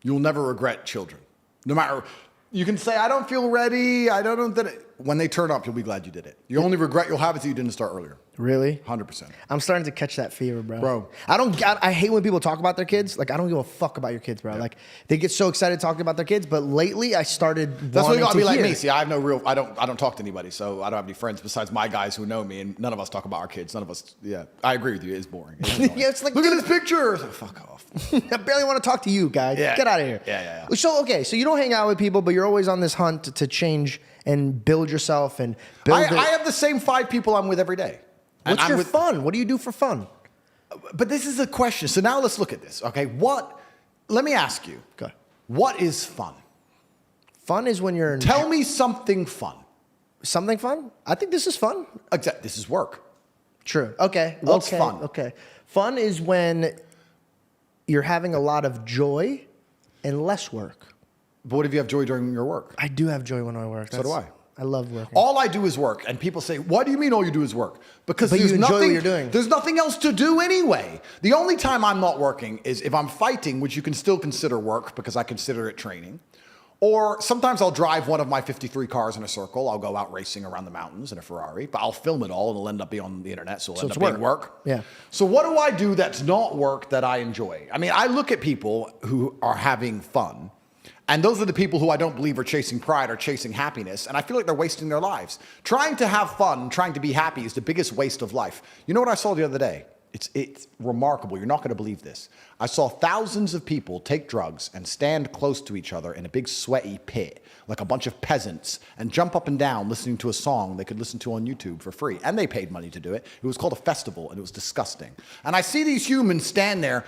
You'll never regret children, no matter. You can say, I don't feel ready. I don't know that. When they turn up, you'll be glad you did it. The only regret you'll have is that you didn't start earlier. Really? 100%. I'm starting to catch that fever, bro. Bro. I hate when people talk about their kids. Like, I don't give a fuck about your kids, bro. Yeah. Like, they get so excited talking about their kids, but lately I started That's why you gotta be like hear. me. See, I have no real, I don't talk to anybody, so I don't have any friends besides my guys who know me, and none of us talk about our kids. None of us, yeah. I agree with you. It is boring. Yeah, it's like, look at this picture. So, fuck off. I barely want to talk to you, guys. Yeah. Get out of here. Yeah. So, okay, so you don't hang out with people, but you're always on this hunt to change and build yourself and build I have the same 5 people I'm with every day. What's your fun? What do you do for fun? But this is a question. So now let's look at this, okay? Let me ask you. Okay. What is fun? Fun is when you're... Tell me something fun. Something fun? I think this is fun. Except this is work. True. Okay. What's fun? Okay. Fun is when you're having a lot of joy and less work. But what if you have joy during your work? I do have joy when I work. So do I. I love working. All I do is work. And people say, why do you mean all you do is work? Because But there's you enjoy nothing, what you're doing. There's nothing else to do anyway. The only time I'm not working is if I'm fighting, which you can still consider work because I consider it training. Or sometimes I'll drive one of my 53 cars in a circle. I'll go out racing around the mountains in a Ferrari, but I'll film it all and it'll end up being on the internet, so it'll end up being work. Yeah. So what do I do that's not work that I enjoy? I mean, I look at people who are having fun, and those are the people who I don't believe are chasing pride or chasing happiness, and I feel like they're wasting their lives. Trying to have fun, trying to be happy is the biggest waste of life. You know what I saw the other day? It's remarkable. You're not going to believe this. I saw thousands of people take drugs and stand close to each other in a big sweaty pit, like a bunch of peasants, and jump up and down listening to a song they could listen to on YouTube for free. And they paid money to do it. It was called a festival, and it was disgusting. And I see these humans stand there.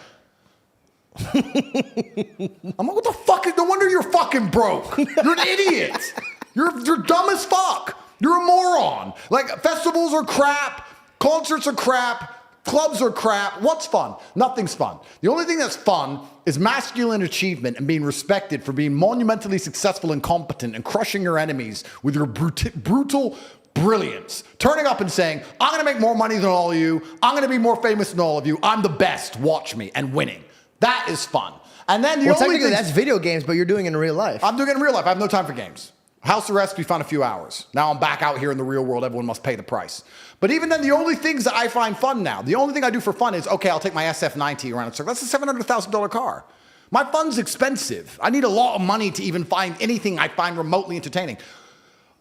I'm like, what the fuck? No wonder you're fucking broke. You're an idiot. You're dumb as fuck. You're a moron. Like, festivals are crap. Concerts are crap. Clubs are crap. What's fun? Nothing's fun. The only thing that's fun is masculine achievement and being respected for being monumentally successful and competent and crushing your enemies with your brutal brilliance. Turning up and saying, I'm going to make more money than all of you. I'm going to be more famous than all of you. I'm the best. Watch me. And winning. That is fun. And then the only thing... that's video games, but you're doing it in real life. I'm doing it in real life. I have no time for games. House arrest, we found a few hours. Now I'm back out here in the real world. Everyone must pay the price. But even then, the only things that I find fun now, the only thing I do for fun is, okay, I'll take my SF90 around a circle. That's a $700,000 car. My fun's expensive. I need a lot of money to even find anything I find remotely entertaining.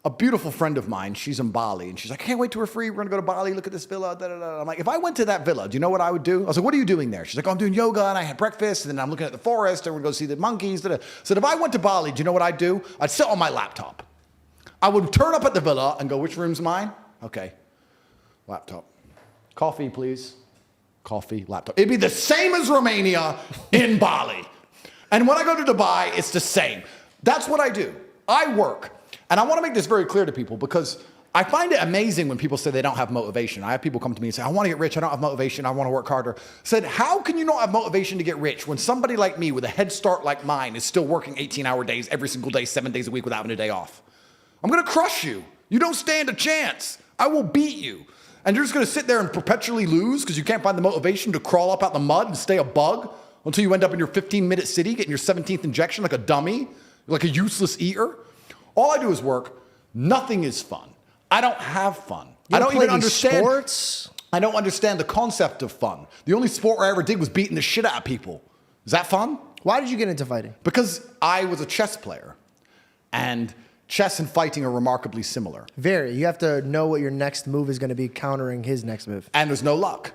A beautiful friend of mine, she's in Bali, and she's like, I can't wait till we're free. We're going to go to Bali, look at this villa. Da, da, da. I'm like, if I went to that villa, do you know what I would do? I was like, what are you doing there? She's like, oh, I'm doing yoga, and I had breakfast, and then I'm looking at the forest, and we're going to go see the monkeys. Da, da. So if I went to Bali, do you know what I'd do? I'd sit on my laptop. I would turn up at the villa and go, which room's mine? Okay, laptop. Coffee, please. Coffee, laptop. It'd be the same as Romania in Bali. And when I go to Dubai, it's the same. That's what I do. I work. And I want to make this very clear to people because I find it amazing when people say they don't have motivation. I have people come to me and say, I want to get rich. I don't have motivation. I want to work harder. I said, how can you not have motivation to get rich when somebody like me with a head start like mine is still working 18-hour days every single day, 7 days a week without having a day off? I'm going to crush you. You don't stand a chance. I will beat you. And you're just going to sit there and perpetually lose because you can't find the motivation to crawl up out the mud and stay a bug until you end up in your 15-minute city getting your 17th injection like a dummy, like a useless eater. All I do is work. Nothing is fun. I don't have fun. I don't even understand sports. I don't understand the concept of fun. The only sport I ever did was beating the shit out of people. Is that fun? Why did you get into fighting? Because I was a chess player. And chess and fighting are remarkably similar. Very. You have to know what your next move is going to be countering his next move. And there's no luck.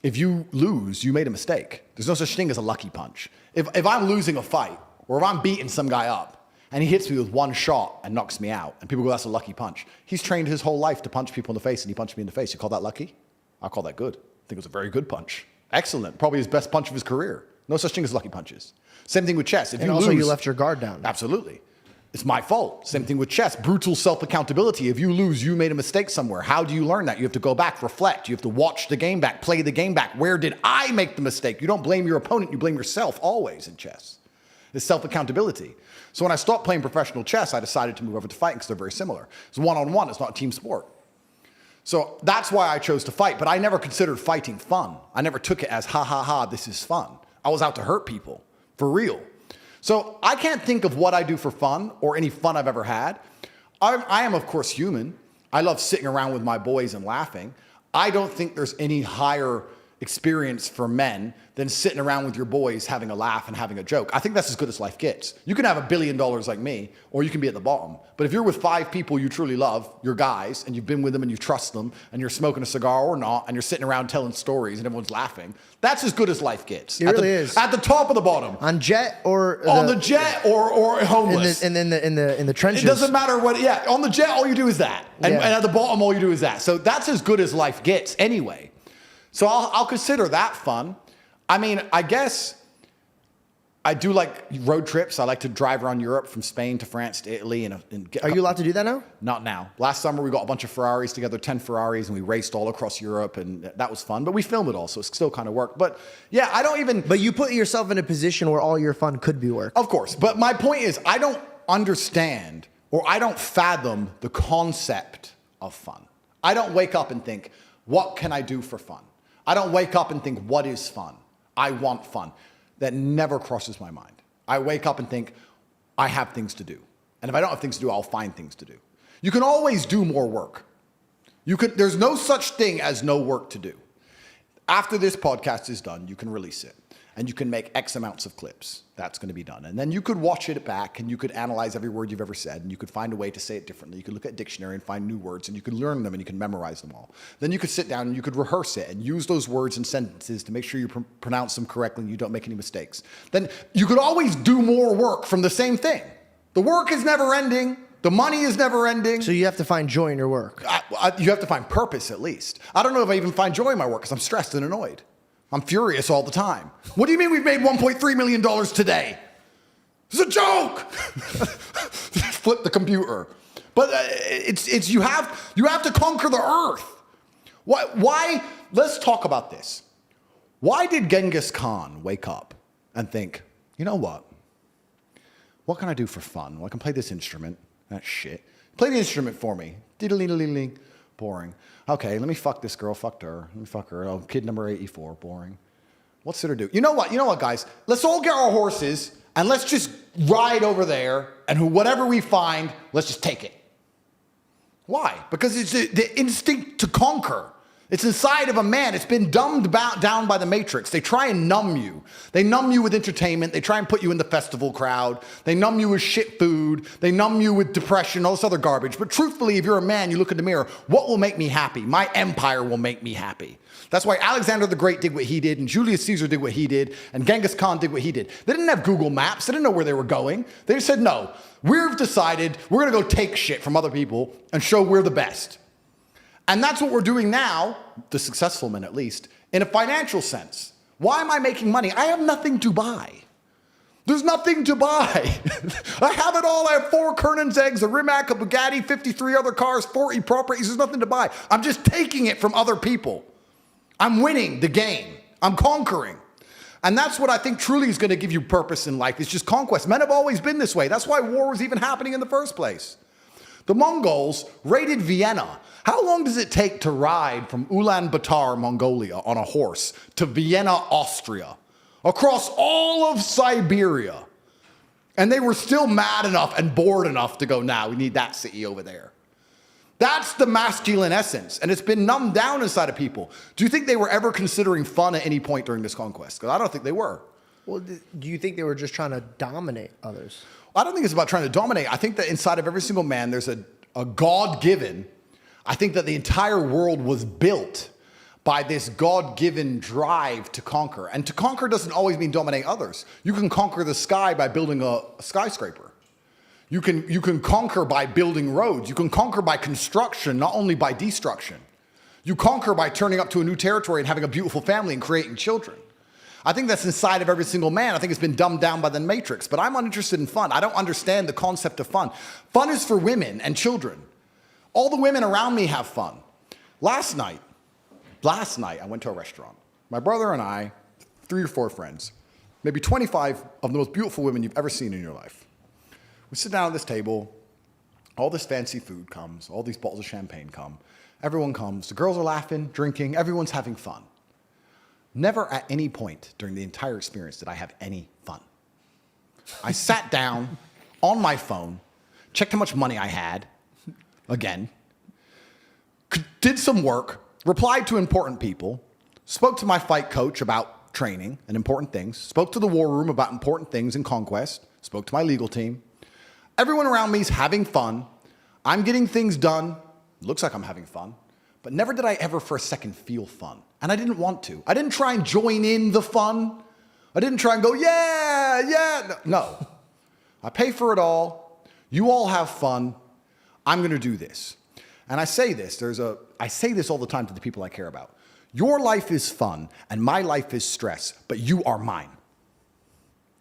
If you lose, you made a mistake. There's no such thing as a lucky punch. If I'm losing a fight, or if I'm beating some guy up, and he hits me with one shot and knocks me out, and people go, that's a lucky punch. He's trained his whole life to punch people in the face, and he punched me in the face. You call that lucky? I call that good. I think it was a very good punch. Excellent. Probably his best punch of his career. No such thing as lucky punches. Same thing with chess. If And you also lose, you left your guard down. absolutely. It's my fault. Same thing with chess. Brutal self-accountability. If you lose, you made a mistake somewhere. How do you learn that? You have to go back, reflect. You have to watch the game back, play the game back. Where did I make the mistake? You don't blame your opponent. You blame yourself always in chess. It's self-accountability. So when I stopped playing professional chess, I decided to move over to fighting because they're very similar. It's one-on-one. It's not a team sport. So that's why I chose to fight. But I never considered fighting fun. I never took it as, ha, ha, ha, this is fun. I was out to hurt people, for real. So I can't think of what I do for fun or any fun I've ever had. I am, of course, human. I love sitting around with my boys and laughing. I don't think there's any higher experience for men than sitting around with your boys having a laugh and having a joke. I think that's as good as life gets. You can have $1 billion like me, or you can be at the bottom. But if you're with 5 people you truly love, your guys, and you've been with them and you trust them, and you're smoking a cigar or not, and you're sitting around telling stories and everyone's laughing, that's as good as life gets. It really is. At the top of the bottom. On jet or On the jet or homeless. in the trenches. It doesn't matter what, yeah, on the jet, all you do is that. And, Yeah. and at the bottom, all you do is that. So that's as good as life gets anyway. So I'll consider that fun. I mean, I guess I do like road trips. I like to drive around Europe from Spain to France to Italy. Are you allowed to do that now? Not now. Last summer, we got a bunch of Ferraris together, 10 Ferraris, and we raced all across Europe, and that was fun. But we filmed it all, so it's still kind of work. But yeah, I don't even... But you put yourself in a position where all your fun could be work. Of course. But my point is, I don't understand or I don't fathom the concept of fun. I don't wake up and think, what can I do for fun? I don't wake up and think, what is fun? I want fun. That never crosses my mind. I wake up and think, I have things to do. And if I don't have things to do, I'll find things to do. You can always do more work. There's no such thing as no work to do. After this podcast is done, you can release it. And you can make X amounts of clips. That's going to be done. And then you could watch it back and you could analyze every word you've ever said and you could find a way to say it differently. You could look at a dictionary and find new words and you could learn them and you can memorize them all. Then you could sit down and you could rehearse it and use those words and sentences to make sure you pronounce them correctly and you don't make any mistakes. Then you could always do more work from the same thing. The work is never ending. The money is never ending. So you have to find joy in your work. You have to find purpose at least. I don't know if I even find joy in my work because I'm stressed and annoyed. I'm furious all the time. What do you mean we've made $1.3 million today? It's a joke. Flip the computer. But it's you have to conquer the earth. Why? Let's talk about this. Why did Genghis Khan wake up and think, you know what? What can I do for fun? Well, I can play this instrument. That shit. Play the instrument for me. Diddle-ling-ling-ling. Boring. Okay, let me fuck this girl. Fucked her. Let me fuck her. Oh, kid number 84. Boring. What's there to do? You know what, guys? Let's all get our horses and let's just ride over there and whatever we find, let's just take it. Why? Because it's the instinct to conquer. It's inside of a man. It's been dumbed down by the Matrix. They try and numb you. They numb you with entertainment. They try and put you in the festival crowd. They numb you with shit food. They numb you with depression, all this other garbage. But truthfully, if you're a man, you look in the mirror, what will make me happy? My empire will make me happy. That's why Alexander the Great did what he did, and Julius Caesar did what he did, and Genghis Khan did what he did. They didn't have Google Maps. They didn't know where they were going. They just said, no, we've decided we're going to go take shit from other people and show we're the best. And that's what we're doing now, the successful men at least, in a financial sense. Why am I making money? I have nothing to buy. There's nothing to buy. I have it all. I have 4 Kernan's eggs, a Rimac, a Bugatti, 53 other cars, 40 properties. There's nothing to buy. I'm just taking it from other people. I'm winning the game. I'm conquering. And that's what I think truly is going to give you purpose in life. It's just conquest. Men have always been this way. That's why war was even happening in the first place. The Mongols raided Vienna. How long does it take to ride from Ulaanbaatar, Mongolia, on a horse to Vienna, Austria, across all of Siberia? And they were still mad enough and bored enough to go, nah, we need that city over there. That's the masculine essence, and it's been numbed down inside of people. Do you think they were ever considering fun at any point during this conquest? Because I don't think they were. Well, do you think they were just trying to dominate others? I don't think it's about trying to dominate. I think that inside of every single man, there's a God-given. I think that the entire world was built by this God-given drive to conquer. And to conquer doesn't always mean dominate others. You can conquer the sky by building a skyscraper. You can conquer by building roads. You can conquer by construction, not only by destruction. You conquer by turning up to a new territory and having a beautiful family and creating children. I think that's inside of every single man. I think it's been dumbed down by the Matrix, but I'm uninterested in fun. I don't understand the concept of fun. Fun is for women and children. All the women around me have fun. Last night, I went to a restaurant. My brother and I, 3 or 4 friends, maybe 25 of the most beautiful women you've ever seen in your life. We sit down at this table. All this fancy food comes. All these bottles of champagne come. Everyone comes. The girls are laughing, drinking. Everyone's having fun. Never at any point during the entire experience did I have any fun. I sat down on my phone, checked how much money I had, again, did some work, replied to important people, spoke to my fight coach about training and important things, spoke to the war room about important things in conquest, spoke to my legal team. Everyone around me is having fun. I'm getting things done. Looks like I'm having fun. But never did I ever for a second feel fun. And I didn't want to. I didn't try and join in the fun. I didn't try and go, yeah. No. I pay for it all. You all have fun. I'm going to do this. And I say this. I say this all the time to the people I care about. Your life is fun and my life is stress, but you are mine.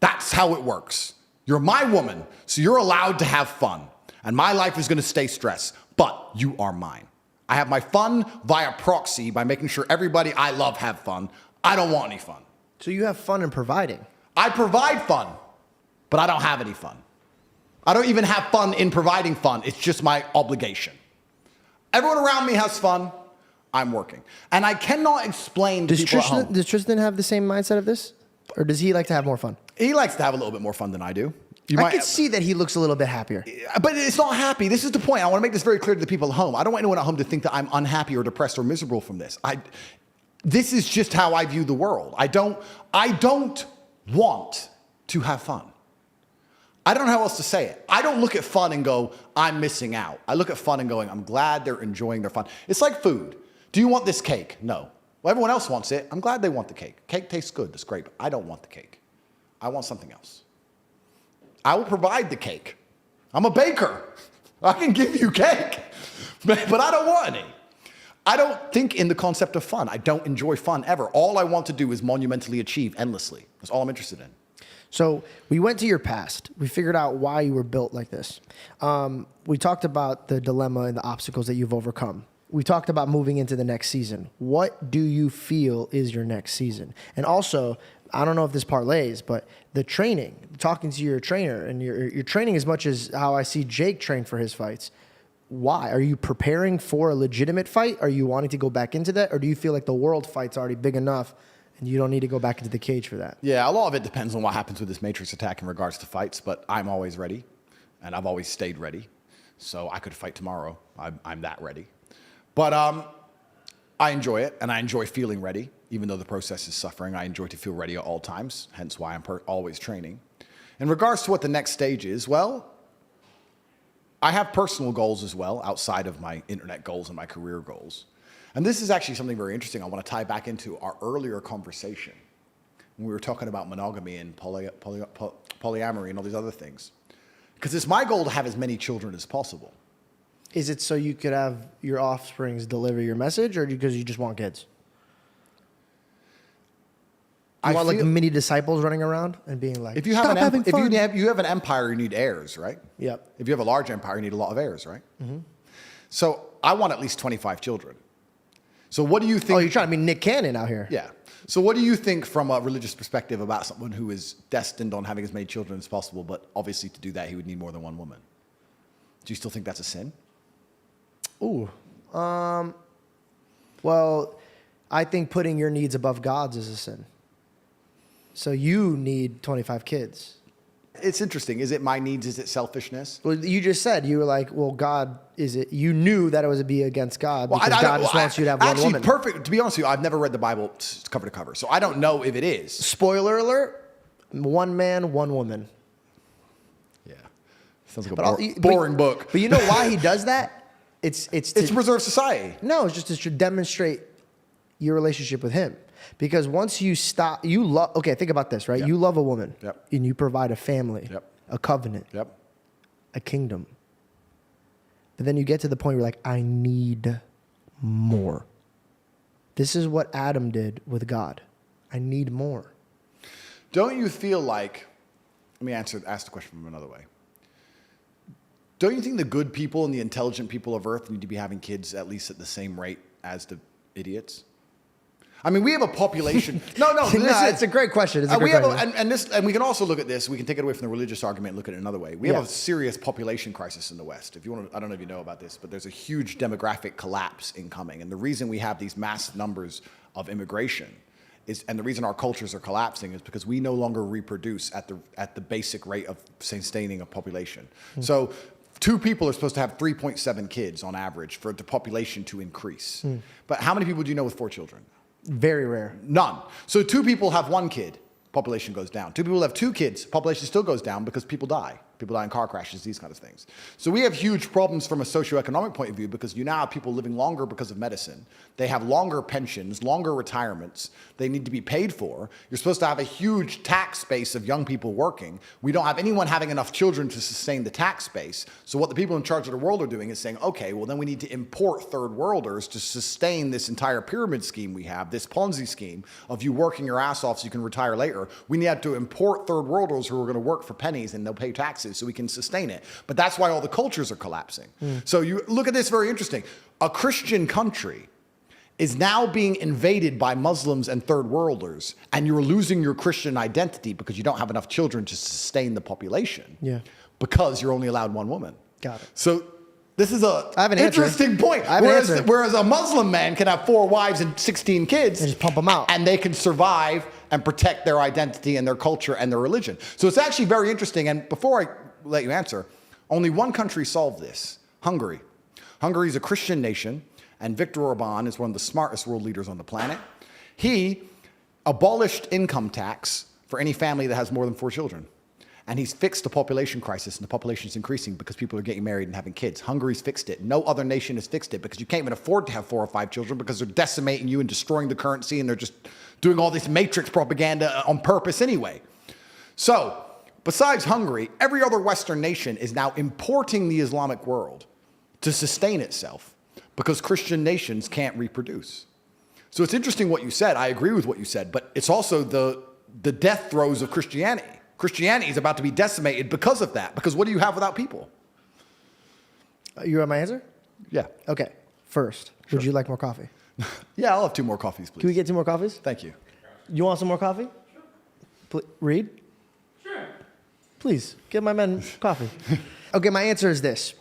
That's how it works. You're my woman, so you're allowed to have fun. And my life is going to stay stress, but you are mine. I have my fun via proxy by making sure everybody I love have fun. I don't want any fun. So you have fun in providing. I provide fun, but I don't have any fun. I don't even have fun in providing fun. It's just my obligation. Everyone around me has fun. I'm working. And I cannot explain to people at home. Does Tristan have the same mindset of this? Or does he like to have more fun? He likes to have a little bit more fun than I do. I can see that he looks a little bit happier. But it's not happy. This is the point. I want to make this very clear to the people at home. I don't want anyone at home to think that I'm unhappy or depressed or miserable from this. This is just how I view the world. I don't want to have fun. I don't know how else to say it. I don't look at fun and go, I'm missing out. I look at fun and going, I'm glad they're enjoying their fun. It's like food. Do you want this cake? No. Well, everyone else wants it. I'm glad they want the cake. Cake tastes good. That's great. But I don't want the cake. I want something else. I will provide the cake. I'm a baker. I can give you cake, but I don't want any. I don't think in the concept of fun. I don't enjoy fun ever. All I want to do is monumentally achieve endlessly. That's all I'm interested in. So we went to your past. We figured out why you were built like this. We talked about the dilemma and the obstacles that you've overcome. We talked about moving into the next season. What do you feel is your next season? And also, I don't know if this parlays, but the training, talking to your trainer, and your training as much as how I see Jake train for his fights. Why? Are you preparing for a legitimate fight? Are you wanting to go back into that? Or do you feel like the world fight's already big enough and you don't need to go back into the cage for that? Yeah, a lot of it depends on what happens with this Matrix attack in regards to fights, but I'm always ready, and I've always stayed ready. So I could fight tomorrow. I'm that ready. But I enjoy it, and I enjoy feeling ready. Even though the process is suffering, I enjoy to feel ready at all times, hence why I'm always training. In regards to what the next stage is, well, I have personal goals as well, outside of my internet goals and my career goals. And this is actually something very interesting I want to tie back into our earlier conversation when we were talking about monogamy and polyamory and all these other things. Because it's my goal to have as many children as possible. Is it so you could have your offsprings deliver your message, or because you just want kids? You want like mini disciples running around and being like, if you have an empire, you need heirs, right? Yep. If you have a large empire, you need a lot of heirs, right? Mm-hmm. So I want at least 25 children. So what do you think? Oh, you're trying to be Nick Cannon out here. Yeah. So what do you think from a religious perspective about someone who is destined on having as many children as possible, but obviously to do that, he would need more than one woman? Do you still think that's a sin? Ooh. Well, I think putting your needs above God's is a sin. So you need 25 kids. It's interesting. Is it my needs? Is it selfishness? Well, you just said, you were like, well, God, is it? You knew that it was be against God because God just wants you to have one woman. Actually, perfect. To be honest with you, I've never read the Bible cover to cover, so I don't know if it is. Spoiler alert, one man, one woman. Yeah. Sounds like a boring book. But you know why he does that? It's to preserve society. No, it's just to demonstrate your relationship with him. Because once you stop, you love, okay, think about this, right? Yep. You love a woman. Yep. And you provide a family, Yep. a covenant, Yep. a kingdom. But then you get to the point where you're like, I need more. This is what Adam did with God. I need more. Don't you feel like, let me ask the question from another way. Don't you think the good people and the intelligent people of Earth need to be having kids at least at the same rate as the idiots? I mean, we have a population. No, it's a great question. It's a great question. And we can also look at this. We can take it away from the religious argument and look at it another way. We have a serious population crisis in the West. If you want to, I don't know if you know about this, but there's a huge demographic collapse incoming. And the reason we have these mass numbers of immigration and the reason our cultures are collapsing is because we no longer reproduce at the basic rate of sustaining a population. So 2 people are supposed to have 3.7 kids on average for the population to increase. But how many people do you know with 4 children? Very rare. None. So 2 people have 1 kid, population goes down. 2 people have 2 kids, population still goes down because people die. People die in car crashes, these kind of things. So we have huge problems from a socioeconomic point of view because you now have people living longer because of medicine. They have longer pensions, longer retirements. They need to be paid for. You're supposed to have a huge tax base of young people working. We don't have anyone having enough children to sustain the tax base. So what the people in charge of the world are doing is saying, okay, well then we need to import third worlders to sustain this entire pyramid scheme we have, this Ponzi scheme of you working your ass off so you can retire later. We need to import third worlders who are going to work for pennies and they'll pay taxes so we can sustain it. But that's why all the cultures are collapsing. So you look at this, very interesting. A Christian country is now being invaded by Muslims and third worlders, and you're losing your Christian identity because you don't have enough children to sustain the population. Yeah. Because you're only allowed 1 woman. Got it. So this is I have an interesting point. Whereas a Muslim man can have 4 wives and 16 kids and just pump them out, and they can survive and protect their identity and their culture and their religion. So it's actually very interesting. And before I let you answer, only one country solved this: Hungary. Hungary is a Christian nation, and Viktor Orban is one of the smartest world leaders on the planet. He abolished income tax for any family that has more than 4 children. And he's fixed the population crisis, and the population is increasing because people are getting married and having kids. Hungary's fixed it. No other nation has fixed it because you can't even afford to have 4 or 5 children because they're decimating you and destroying the currency, and they're just doing all this matrix propaganda on purpose anyway. So, besides Hungary, every other Western nation is now importing the Islamic world to sustain itself because Christian nations can't reproduce. So it's interesting what you said. I agree with what you said, but it's also the death throes of Christianity. Christianity is about to be decimated because of that. Because what do you have without people? You want my answer? Yeah. Okay. First, would you like more coffee? Yeah, I'll have 2 more coffees, please. Can we get 2 more coffees? Thank you. You want some more coffee? Sure. Read? Sure. Please, give my men coffee. Okay, my answer is this.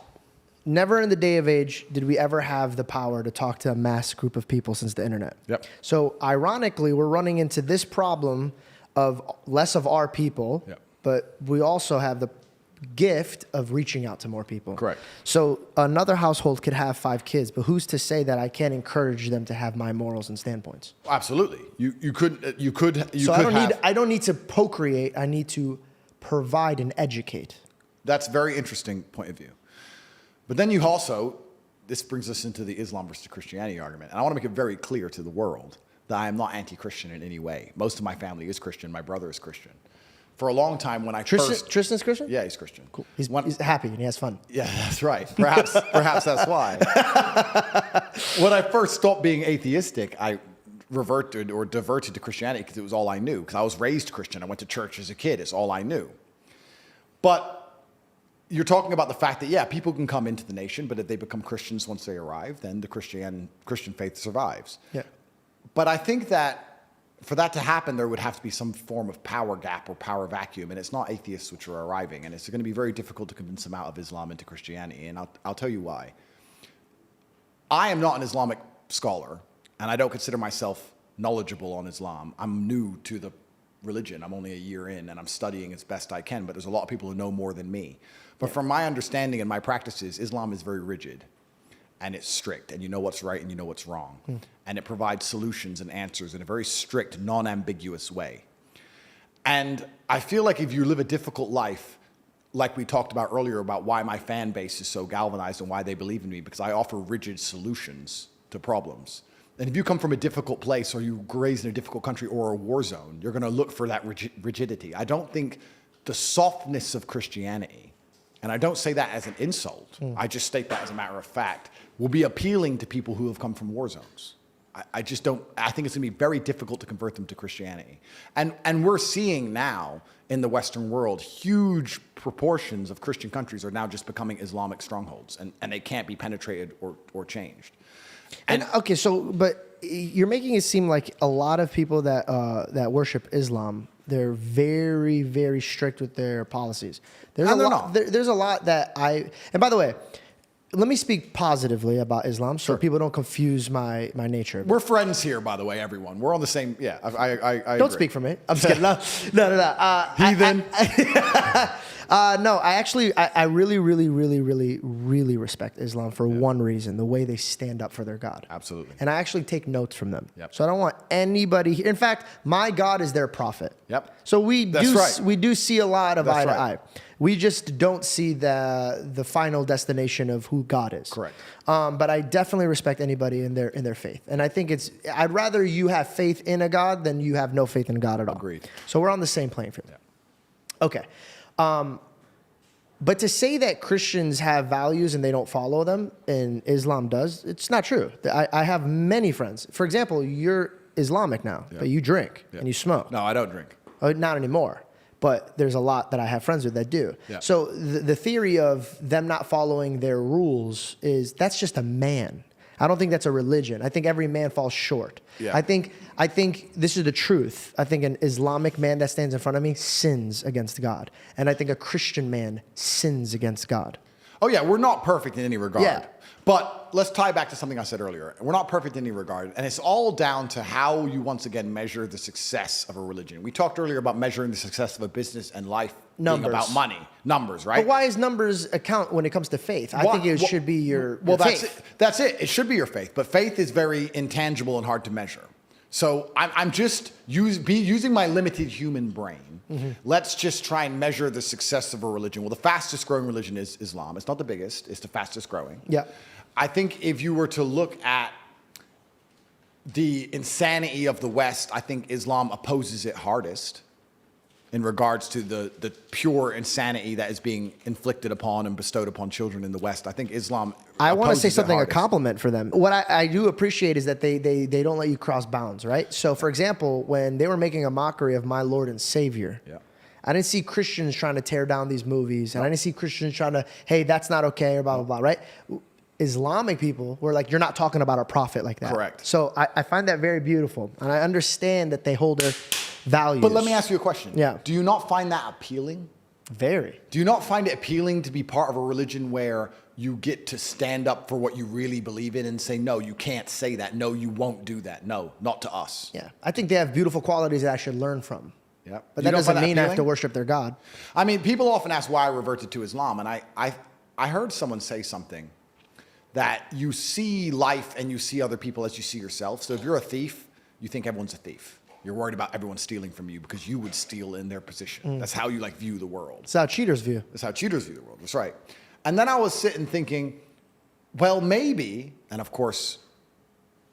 Never in the day of age did we ever have the power to talk to a mass group of people since the internet. Yep. So ironically, we're running into this problem of less of our people, Yep. but we also have the gift of reaching out to more people. Correct. So another household could have 5 kids, but who's to say that I can't encourage them to have my morals and standpoints? Absolutely. You could. So I don't need to procreate. I need to provide and educate. That's a very interesting point of view. But then you also, this brings us into the Islam versus Christianity argument. And I want to make it very clear to the world that I am not anti-Christian in any way. Most of my family is Christian. My brother is Christian. For a long time when I Tristan's Christian? Yeah, he's Christian. Cool. He's happy and he has fun. Yeah, that's right. Perhaps that's why. When I first stopped being atheistic, I diverted to Christianity because it was all I knew. Because I was raised Christian. I went to church as a kid. It's all I knew. But you're talking about the fact that, yeah, people can come into the nation, but if they become Christians once they arrive, then the Christian faith survives. Yeah. But I think that for that to happen, there would have to be some form of power gap or power vacuum, and it's not atheists which are arriving, and it's going to be very difficult to convince them out of Islam into Christianity, and I'll tell you why. I am not an Islamic scholar, and I don't consider myself knowledgeable on Islam. I'm new to the religion. I'm only a year in, and I'm studying as best I can, but there's a lot of people who know more than me. But from my understanding and my practices, Islam is very rigid. And it's strict, and you know what's right and you know what's wrong. And it provides solutions and answers in a very strict, non-ambiguous way. And I feel like if you live a difficult life, like we talked about earlier about why my fan base is so galvanized and why they believe in me, because I offer rigid solutions to problems. And if you come from a difficult place or you were raised in a difficult country or a war zone, you're going to look for that rigidity. I don't think the softness of Christianity, and I don't say that as an insult, I just state that as a matter of fact, will be appealing to people who have come from war zones. I just don't, I think it's going to be very difficult to convert them to Christianity. And we're seeing now in the Western world, huge proportions of Christian countries are now just becoming Islamic strongholds, and they can't be penetrated or changed. And okay, but you're making it seem like a lot of people that worship Islam, they're very, very strict with their policies. There's a lot that and by the way, let me speak positively about Islam so people don't confuse my nature. We're friends here, by the way, everyone. We're on the same, I Don't agree. speak for me. I'm just kidding. No. Heathen. No, I really, really, really, really, really respect Islam for one reason, the way they stand up for their God. Absolutely. And I actually take notes from them. Yep. So I don't want anybody, in fact, my God is their prophet. Yep. So we do see a lot of eye to eye. We just don't see the final destination of who God is. Correct. But I definitely respect anybody in their faith. And I think I'd rather you have faith in a God than you have no faith in God at all. Agreed. So we're on the same playing field. Yeah. Okay. But to say that Christians have values and they don't follow them, and Islam does, it's not true. I have many friends. For example, you're Islamic now, but you drink and you smoke. No, I don't drink. Not anymore. But there's a lot that I have friends with that do. Yeah. So the theory of them not following their rules that's just a man. I don't think that's a religion. I think every man falls short. Yeah. I think this is the truth. I think an Islamic man that stands in front of me sins against God. And I think a Christian man sins against God. Oh yeah, we're not perfect in any regard. Yeah. But let's tie back to something I said earlier. We're not perfect in any regard. And it's all down to how you once again measure the success of a religion. We talked earlier about measuring the success of a business and life being about money. Numbers, right? But why is numbers account when it comes to faith? I think it should be your faith. That's it. It should be your faith. But faith is very intangible and hard to measure. So I'm just using my limited human brain. Mm-hmm. Let's just try and measure the success of a religion. Well, the fastest growing religion is Islam. It's not the biggest. It's the fastest growing. Yeah. I think if you were to look at the insanity of the West, I think Islam opposes it hardest in regards to the pure insanity that is being inflicted upon and bestowed upon children in the West. I think Islam I want to say opposes it something, a hardest. compliment for them. What I do appreciate is that they don't let you cross bounds, right? So, for example, when they were making a mockery of my Lord and Savior, I didn't see Christians trying to tear down these movies, and I didn't see Christians trying to, hey, that's not okay, or blah, blah, blah, right? Islamic people were like, you're not talking about our prophet like that. Correct. So I find that very beautiful, and I understand that they hold their values. But let me ask you a question. Yeah. Do you not find that appealing? Very. Do you not find it appealing to be part of a religion where you get to stand up for what you really believe in and say, no, you can't say that. No, you won't do that. No, not to us. Yeah. I think they have beautiful qualities that I should learn from. Yeah. But that doesn't mean I have to worship their God. I mean, people often ask why I reverted to Islam. And I heard someone say something that you see life and you see other people as you see yourself. So if you're a thief, you think everyone's a thief. You're worried about everyone stealing from you because you would steal in their position. That's how you view the world. That's how cheaters view. That's how cheaters view the world. That's right. And then I was sitting thinking, well, maybe, and of course,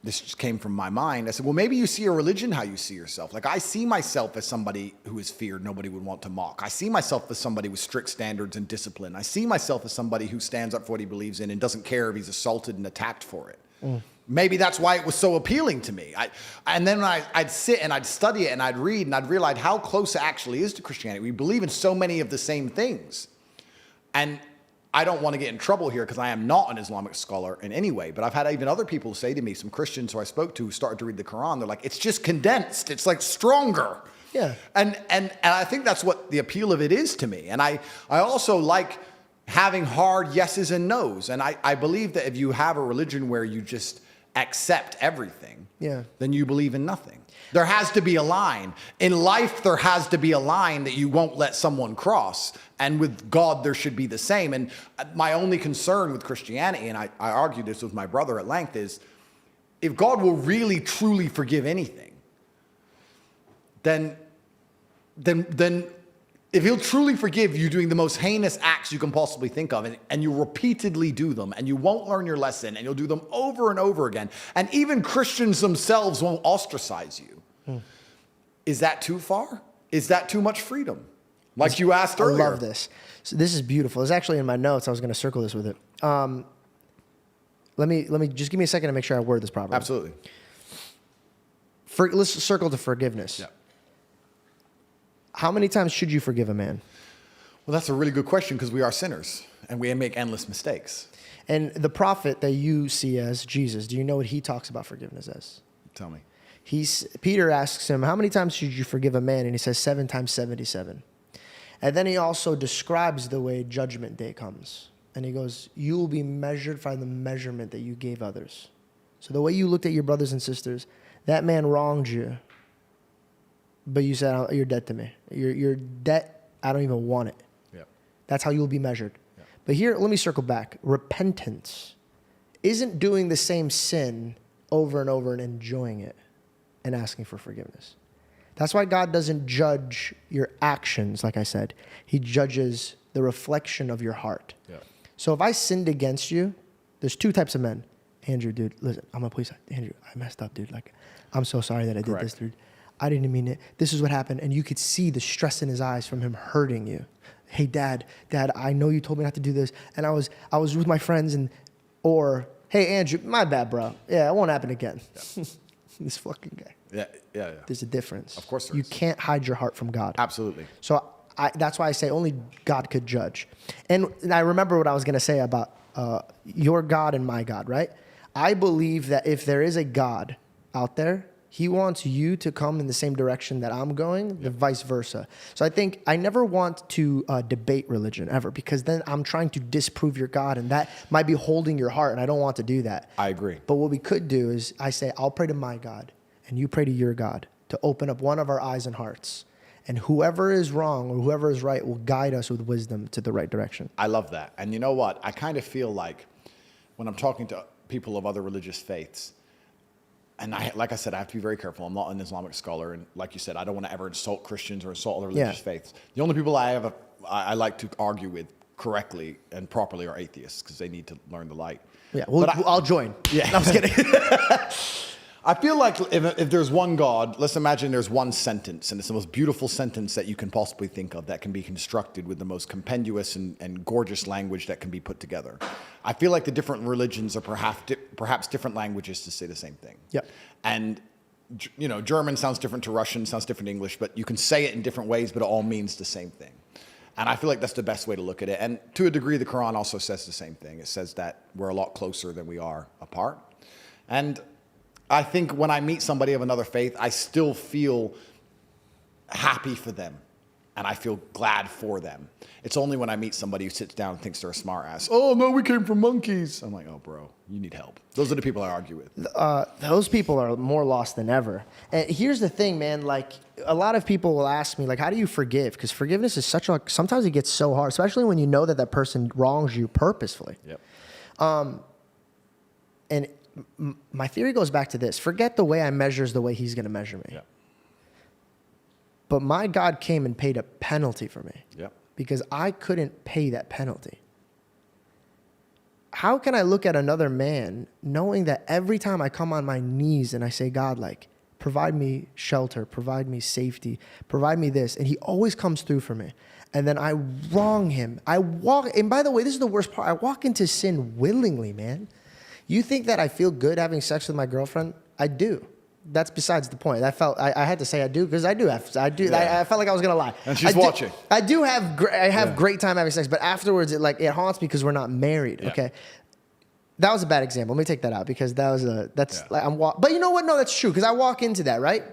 this just came from my mind. I said, well, maybe you see a religion how you see yourself. Like I see myself as somebody who is feared, nobody would want to mock. I see myself as somebody with strict standards and discipline. I see myself as somebody who stands up for what he believes in and doesn't care if he's assaulted and attacked for it. Maybe that's why it was so appealing to me. And then I'd sit and I'd study it and I'd read and I'd realize how close it actually is to Christianity. We believe in so many of the same things. And I don't want to get in trouble here because I am not an Islamic scholar in any way, but I've had even other people say to me, some Christians who I spoke to who started to read the Quran, they're like, it's just condensed. It's like stronger. Yeah. And I think that's what the appeal of it is to me. And I also like having hard yeses and nos. And I believe that if you have a religion where you just accept everything, then you believe in nothing. There has to be a line. In life, there has to be a line that you won't let someone cross. And with God, there should be the same. And my only concern with Christianity, and I argued this with my brother at length, is if God will really, truly forgive anything, then then if he'll truly forgive you doing the most heinous acts you can possibly think of, and you repeatedly do them, and you won't learn your lesson, and you'll do them over and over again, and even Christians themselves won't ostracize you, is that too far? Is that too much freedom? Like you asked earlier. I love this. So this is beautiful. It's actually in my notes. I was going to circle this with it. Let me just give me a second to make sure I word this properly. Absolutely. Let's circle to forgiveness. Yeah. How many times should you forgive a man? Well, that's a really good question because we are sinners and we make endless mistakes. And the prophet that you see as Jesus, do you know what he talks about forgiveness as? Tell me. Peter asks him, how many times should you forgive a man? And he says 7 times 77. And then he also describes the way judgment day comes. And he goes, you will be measured by the measurement that you gave others. So the way you looked at your brothers and sisters, that man wronged you. But you said, you're dead to me. Your debt, I don't even want it. Yep. That's how you'll be measured. Yep. But here, let me circle back. Repentance isn't doing the same sin over and over and enjoying it and asking for forgiveness. That's why God doesn't judge your actions, like I said. He judges the reflection of your heart. Yep. So if I sinned against you, there's 2 types of men. Andrew, dude, listen, I'm a police. Andrew, I messed up, dude. Like, I'm so sorry that I did this, dude. I didn't mean it. This is what happened. And you could see the stress in his eyes from him hurting you. Hey, Dad, I know you told me not to do this. And I was with my friends or, hey, Andrew, my bad, bro. Yeah, it won't happen again. Yeah. This fucking guy. Yeah. There's a difference. Of course there You is. can't hide your heart from God. Absolutely. So that's why I say only God could judge. And I remember what I was going to say about your God and my God, right? I believe that if there is a God out there, he wants you to come in the same direction that I'm going, the vice versa. So I think I never want to debate religion ever, because then I'm trying to disprove your God, and that might be holding your heart, and I don't want to do that. I agree. But what we could do is I say, I'll pray to my God, and you pray to your God to open up one of our eyes and hearts. And whoever is wrong or whoever is right will guide us with wisdom to the right direction. I love that. And you know what? I kind of feel like when I'm talking to people of other religious faiths, and like I said, I have to be very careful. I'm not an Islamic scholar, and like you said, I don't want to ever insult Christians or insult other religious faiths. The only people I like to argue with correctly and properly are atheists, because they need to learn the light. Yeah, I'll join. Yeah, no, I'm just kidding. I feel like if there's one God, let's imagine there's one sentence, and it's the most beautiful sentence that you can possibly think of that can be constructed with the most compendious and gorgeous language that can be put together. I feel like the different religions are perhaps different languages to say the same thing. Yep. And, you know, German sounds different to Russian, sounds different to English, but you can say it in different ways, but it all means the same thing. And I feel like that's the best way to look at it. And to a degree, the Quran also says the same thing. It says that we're a lot closer than we are apart. And I think when I meet somebody of another faith, I still feel happy for them, and I feel glad for them. It's only when I meet somebody who sits down and thinks they're a smart ass. Oh, no, we came from monkeys. I'm like, oh, bro, you need help. Those are the people I argue with. Those people are more lost than ever. And here's the thing, man. Like, a lot of people will ask me, like, how do you forgive? Because forgiveness is sometimes it gets so hard, especially when you know that person wrongs you purposefully. Yep. And my theory goes back to this. Forget the way I measure is the way he's going to measure me. Yep. But my God came and paid a penalty for me. Yep. Because I couldn't pay that penalty. How can I look at another man knowing that every time I come on my knees and I say, God, like, provide me shelter, provide me safety, provide me this, and he always comes through for me. And then I wrong him. And by the way, this is the worst part. I walk into sin willingly, man. You think that I feel good having sex with my girlfriend? I do. That's besides the point. I had to say I do because I do. I felt like I was gonna lie. And she's watching. I have great time having sex, but afterwards it haunts me because we're not married. Yeah. Okay, that was a bad example. Let me take that out because but you know what? No, that's true because I walk into that, right?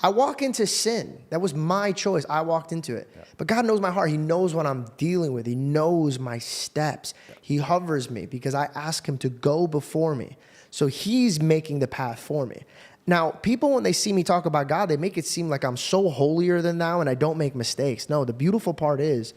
I walk into sin. That was my choice. I walked into it. Yeah. But God knows my heart. He knows what I'm dealing with. He knows my steps. Yeah. He hovers me because I ask him to go before me. So he's making the path for me. Now, people, when they see me talk about God, they make it seem like I'm so holier than thou and I don't make mistakes. No, the beautiful part is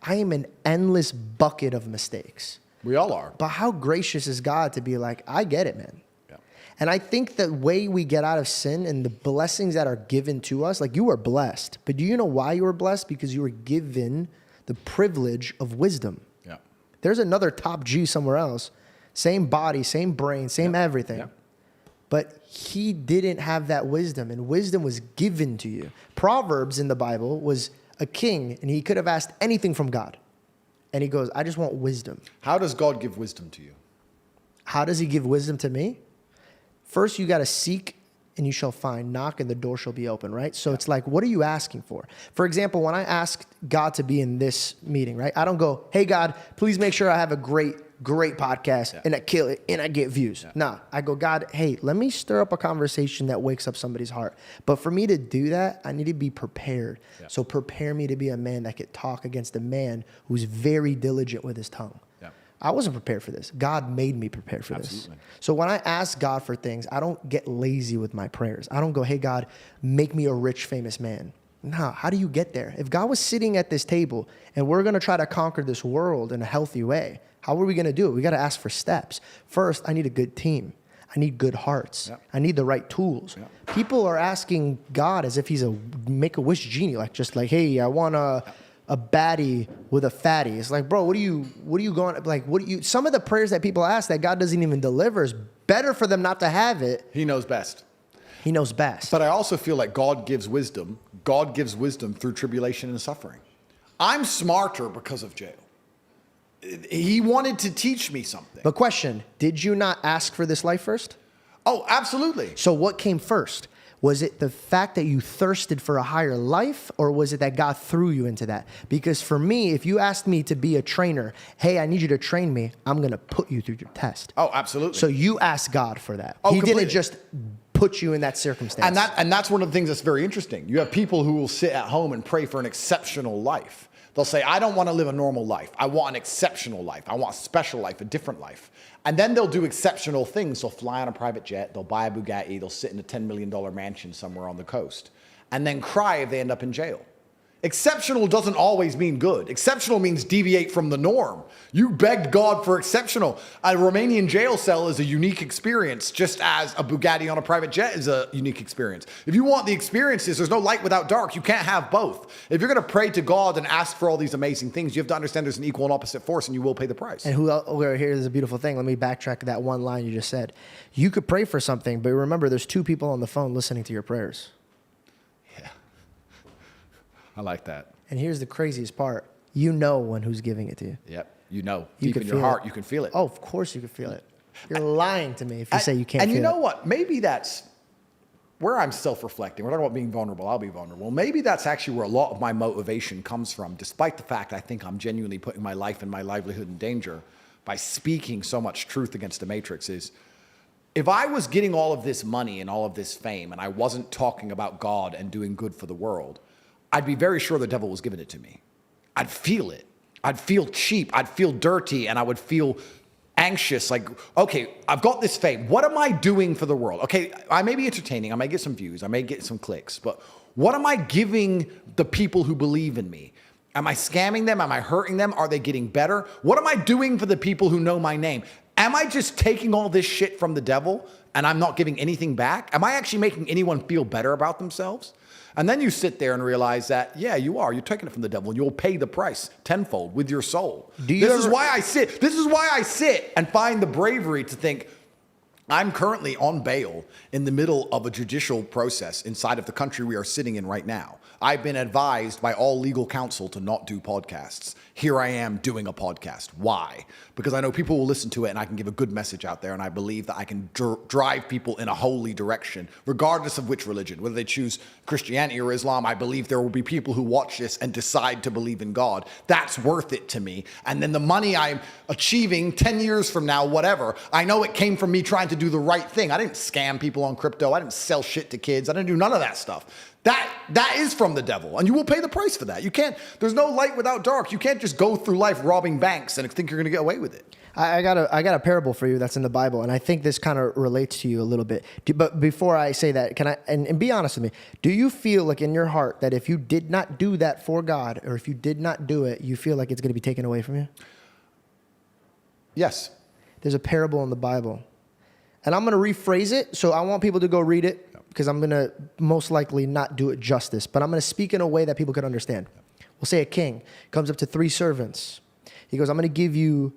I am an endless bucket of mistakes. We all are. But how gracious is God to be like, I get it, man. Yeah. And I think the way we get out of sin and the blessings that are given to us, like you are blessed, but do you know why you were blessed? Because you were given the privilege of wisdom. Yeah. There's another top G somewhere else. Same body, same brain, same everything. Yeah. But he didn't have that wisdom, and wisdom was given to you. Proverbs in the Bible was a king, and he could have asked anything from God. And he goes, I just want wisdom. How does God give wisdom to you? How does he give wisdom to me? First, you got to seek and you shall find. Knock and the door shall be open, right? So it's like, what are you asking for? For example, when I asked God to be in this meeting, right? I don't go, hey, God, please make sure I have a great podcast and I kill it and I get views. Yeah. No, I go, God, hey, let me stir up a conversation that wakes up somebody's heart. But for me to do that, I need to be prepared. Yeah. So prepare me to be a man that could talk against a man who's very diligent with his tongue. I wasn't prepared for this. God made me prepared for this. So when I ask God for things, I don't get lazy with my prayers. I don't go, hey, God, make me a rich, famous man. No, how do you get there? If God was sitting at this table and we're going to try to conquer this world in a healthy way, how are we going to do it? We got to ask for steps. First, I need a good team. I need good hearts. Yep. I need the right tools. Yep. People are asking God as if he's a make-a-wish genie, like just like, hey, I want a baddie with a fatty. It's like, bro, what are you going, like, some of the prayers that people ask that God doesn't even deliver is better for them not to have it. He knows best. He knows best. But I also feel like God gives wisdom. God gives wisdom through tribulation and suffering. I'm smarter because of jail. He wanted to teach me something. But question, did you not ask for this life first? Oh, absolutely. So what came first? Was it the fact that you thirsted for a higher life, or was it that God threw you into that? Because for me, if you asked me to be a trainer, hey, I need you to train me, I'm going to put you through your test. Oh, absolutely. So you asked God for that. Oh, he completely. Didn't just put you in that circumstance. And that's one of the things that's very interesting. You have people who will sit at home and pray for an exceptional life. They'll say, I don't want to live a normal life. I want an exceptional life. I want a special life, a different life. And then they'll do exceptional things. They'll fly on a private jet. They'll buy a Bugatti. They'll sit in a $10 million mansion somewhere on the coast. And then cry if they end up in jail. Exceptional doesn't always mean good. Exceptional means deviate from the norm. You begged God for exceptional. A Romanian jail cell is a unique experience, just as a Bugatti on a private jet is a unique experience. If you want the experiences, there's no light without dark. You can't have both. If you're going to pray to God and ask for all these amazing things, you have to understand there's an equal and opposite force, and you will pay the price. And here's a beautiful thing. Let me backtrack that one line you just said. You could pray for something, but remember, there's two people on the phone listening to your prayers. I like that. And here's the craziest part. You know when who's giving it to you. Yep. You know. Deep in your heart, you can feel it. Oh, of course you can feel it. You're lying to me if you say you can't feel it. And you know what? Maybe that's where I'm self-reflecting. We're talking about being vulnerable. I'll be vulnerable. Maybe that's actually where a lot of my motivation comes from, despite the fact I think I'm genuinely putting my life and my livelihood in danger by speaking so much truth against the matrix is, if I was getting all of this money and all of this fame and I wasn't talking about God and doing good for the world, I'd be very sure the devil was giving it to me. I'd feel it. I'd feel cheap. I'd feel dirty, and I would feel anxious. Like, okay, I've got this fame. What am I doing for the world? Okay, I may be entertaining. I may get some views. I may get some clicks. But what am I giving the people who believe in me? Am I scamming them? Am I hurting them? Are they getting better? What am I doing for the people who know my name? Am I just taking all this shit from the devil and I'm not giving anything back? Am I actually making anyone feel better about themselves? And then you sit there and realize that, yeah, you are. You're taking it from the devil, and you'll pay the price tenfold with your soul. This is why I sit and find the bravery to think, I'm currently on bail in the middle of a judicial process inside of the country we are sitting in right now. I've been advised by all legal counsel to not do podcasts. Here I am doing a podcast. Why? Because I know people will listen to it and I can give a good message out there, and I believe that I can drive people in a holy direction, regardless of which religion, whether they choose Christianity or Islam. I believe there will be people who watch this and decide to believe in God. That's worth it to me. And then the money I'm achieving 10 years from now, whatever, I know it came from me trying to do the right thing. I didn't scam people on crypto. I didn't sell shit to kids. I didn't do none of that stuff. That is from the devil, and you will pay the price for that. You can't, there's no light without dark. You can't just go through life robbing banks and think you're going to get away with it. I got a parable for you that's in the Bible, and I think this kind of relates to you a little bit. But before I say that, can I, and be honest with me, do you feel like in your heart that if you did not do that for God, or if you did not do it, you feel like it's going to be taken away from you? Yes. There's a parable in the Bible. And I'm going to rephrase it. So I want people to go read it because I'm going to most likely not do it justice. But I'm going to speak in a way that people could understand. We'll say a king comes up to 3 servants. He goes, I'm going to give you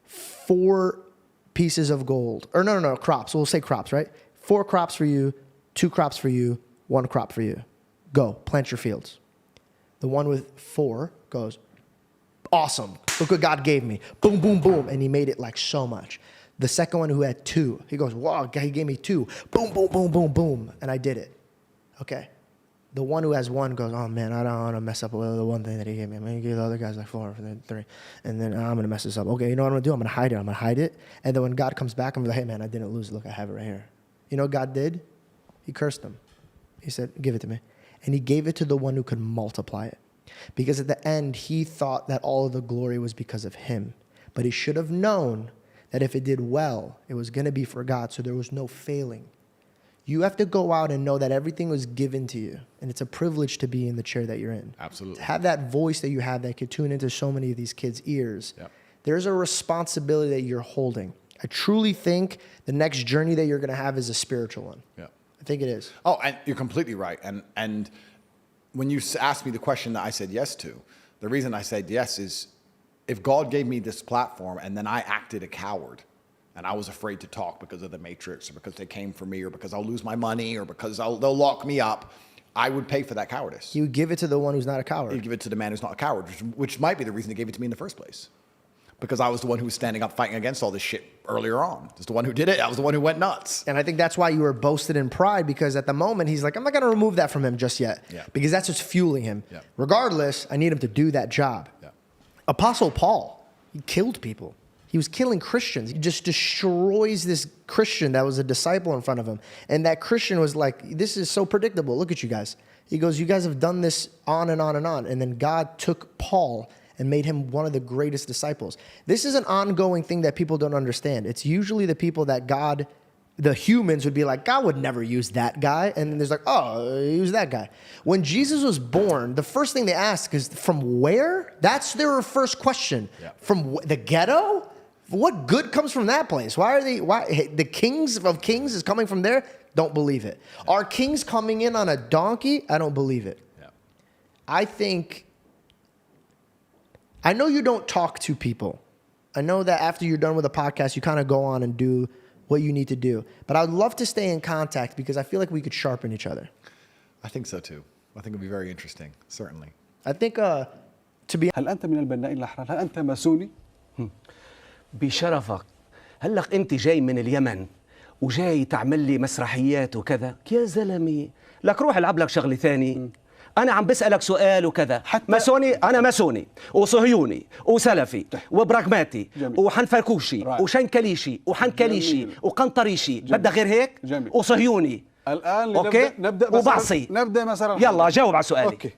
4 pieces of gold. Or no, crops. We'll say crops, right? 4 crops for you, 2 crops for you, 1 crop for you. Go, plant your fields. The one with 4 goes, awesome. Look what God gave me. Boom, boom, boom. And he made it like so much. The second one who had 2, he goes, wow, he gave me 2. Boom, boom, boom, boom, boom. And I did it. Okay. The one who has 1 goes, oh man, I don't want to mess up the one thing that he gave me. I'm going to give the other guys like 4 and then 3. And then I'm going to mess this up. Okay, you know what I'm going to do? I'm going to hide it. I'm going to hide it. And then when God comes back, I'm going to be like, hey man, I didn't lose it. Look, I have it right here. You know what God did? He cursed them. He said, give it to me. And he gave it to the one who could multiply it. Because at the end, he thought that all of the glory was because of him. But he should have known that if it did well, it was going to be for God, so there was no failing. You have to go out and know that everything was given to you. And it's a privilege to be in the chair that you're in. Absolutely. To have that voice that you have that could tune into so many of these kids' ears. Yep. There's a responsibility that you're holding. I truly think the next journey that you're going to have is a spiritual one. Yeah. I think it is. Oh, and you're completely right. And when you asked me the question that I said yes to, the reason I said yes is if God gave me this platform and then I acted a coward and I was afraid to talk because of the Matrix or because they came for me or because I'll lose my money or because they'll lock me up, I would pay for that cowardice. You would give it to the one who's not a coward. You'd give it to the man who's not a coward, which might be the reason they gave it to me in the first place. Because I was the one who was standing up fighting against all this shit earlier on. I was the one who did it. I was the one who went nuts. And I think that's why you were boasted in pride, because at the moment he's like, I'm not going to remove that from him just yet. Yeah. Because that's what's fueling him. Yeah. Regardless, I need him to do that job. Yeah. Apostle Paul, he killed people. He was killing Christians. He just destroys this Christian that was a disciple in front of him. And that Christian was like, this is so predictable. Look at you guys. He goes, you guys have done this on and on and on. And then God took Paul and made him one of the greatest disciples. This is an ongoing thing that people don't understand. It's usually the people that God, the humans would be like, God would never use that guy. And then there's like, oh, use that guy. When Jesus was born, the first thing they ask is, from where? That's their first question. Yeah. From the ghetto? What good comes from that place? Why the kings of kings is coming from there? Don't believe it. Yeah. Are kings coming in on a donkey? I don't believe it. Yeah. I know you don't talk to people. I know that after you're done with the podcast, you kind of go on and do what you need to do. But I would love to stay in contact because I feel like we could sharpen each other. I think so too. I think it'd be very interesting, certainly. I think to be... هل أنت من البنائين الأحرار؟ هل أنت ماسوني؟ بشرفك هلق أنت جاي من اليمن وجاي تعمل لي مسرحيات وكذا يا زلمي لك روح العب لك شغلة ثاني. أنا عم بسألك سؤال وكذا. ماسوني، أنا ماسوني وصهيوني وسلفي وبراغماتي وحنفاكوشي وشنكليشي وحنكليشي وقنطريشي. بدك غير هيك؟ جميل. وصهيوني. الآن أوكي؟ نبدأ وبعصي. نبدأ مسار. يلا جاوب على سؤالي. أوكي.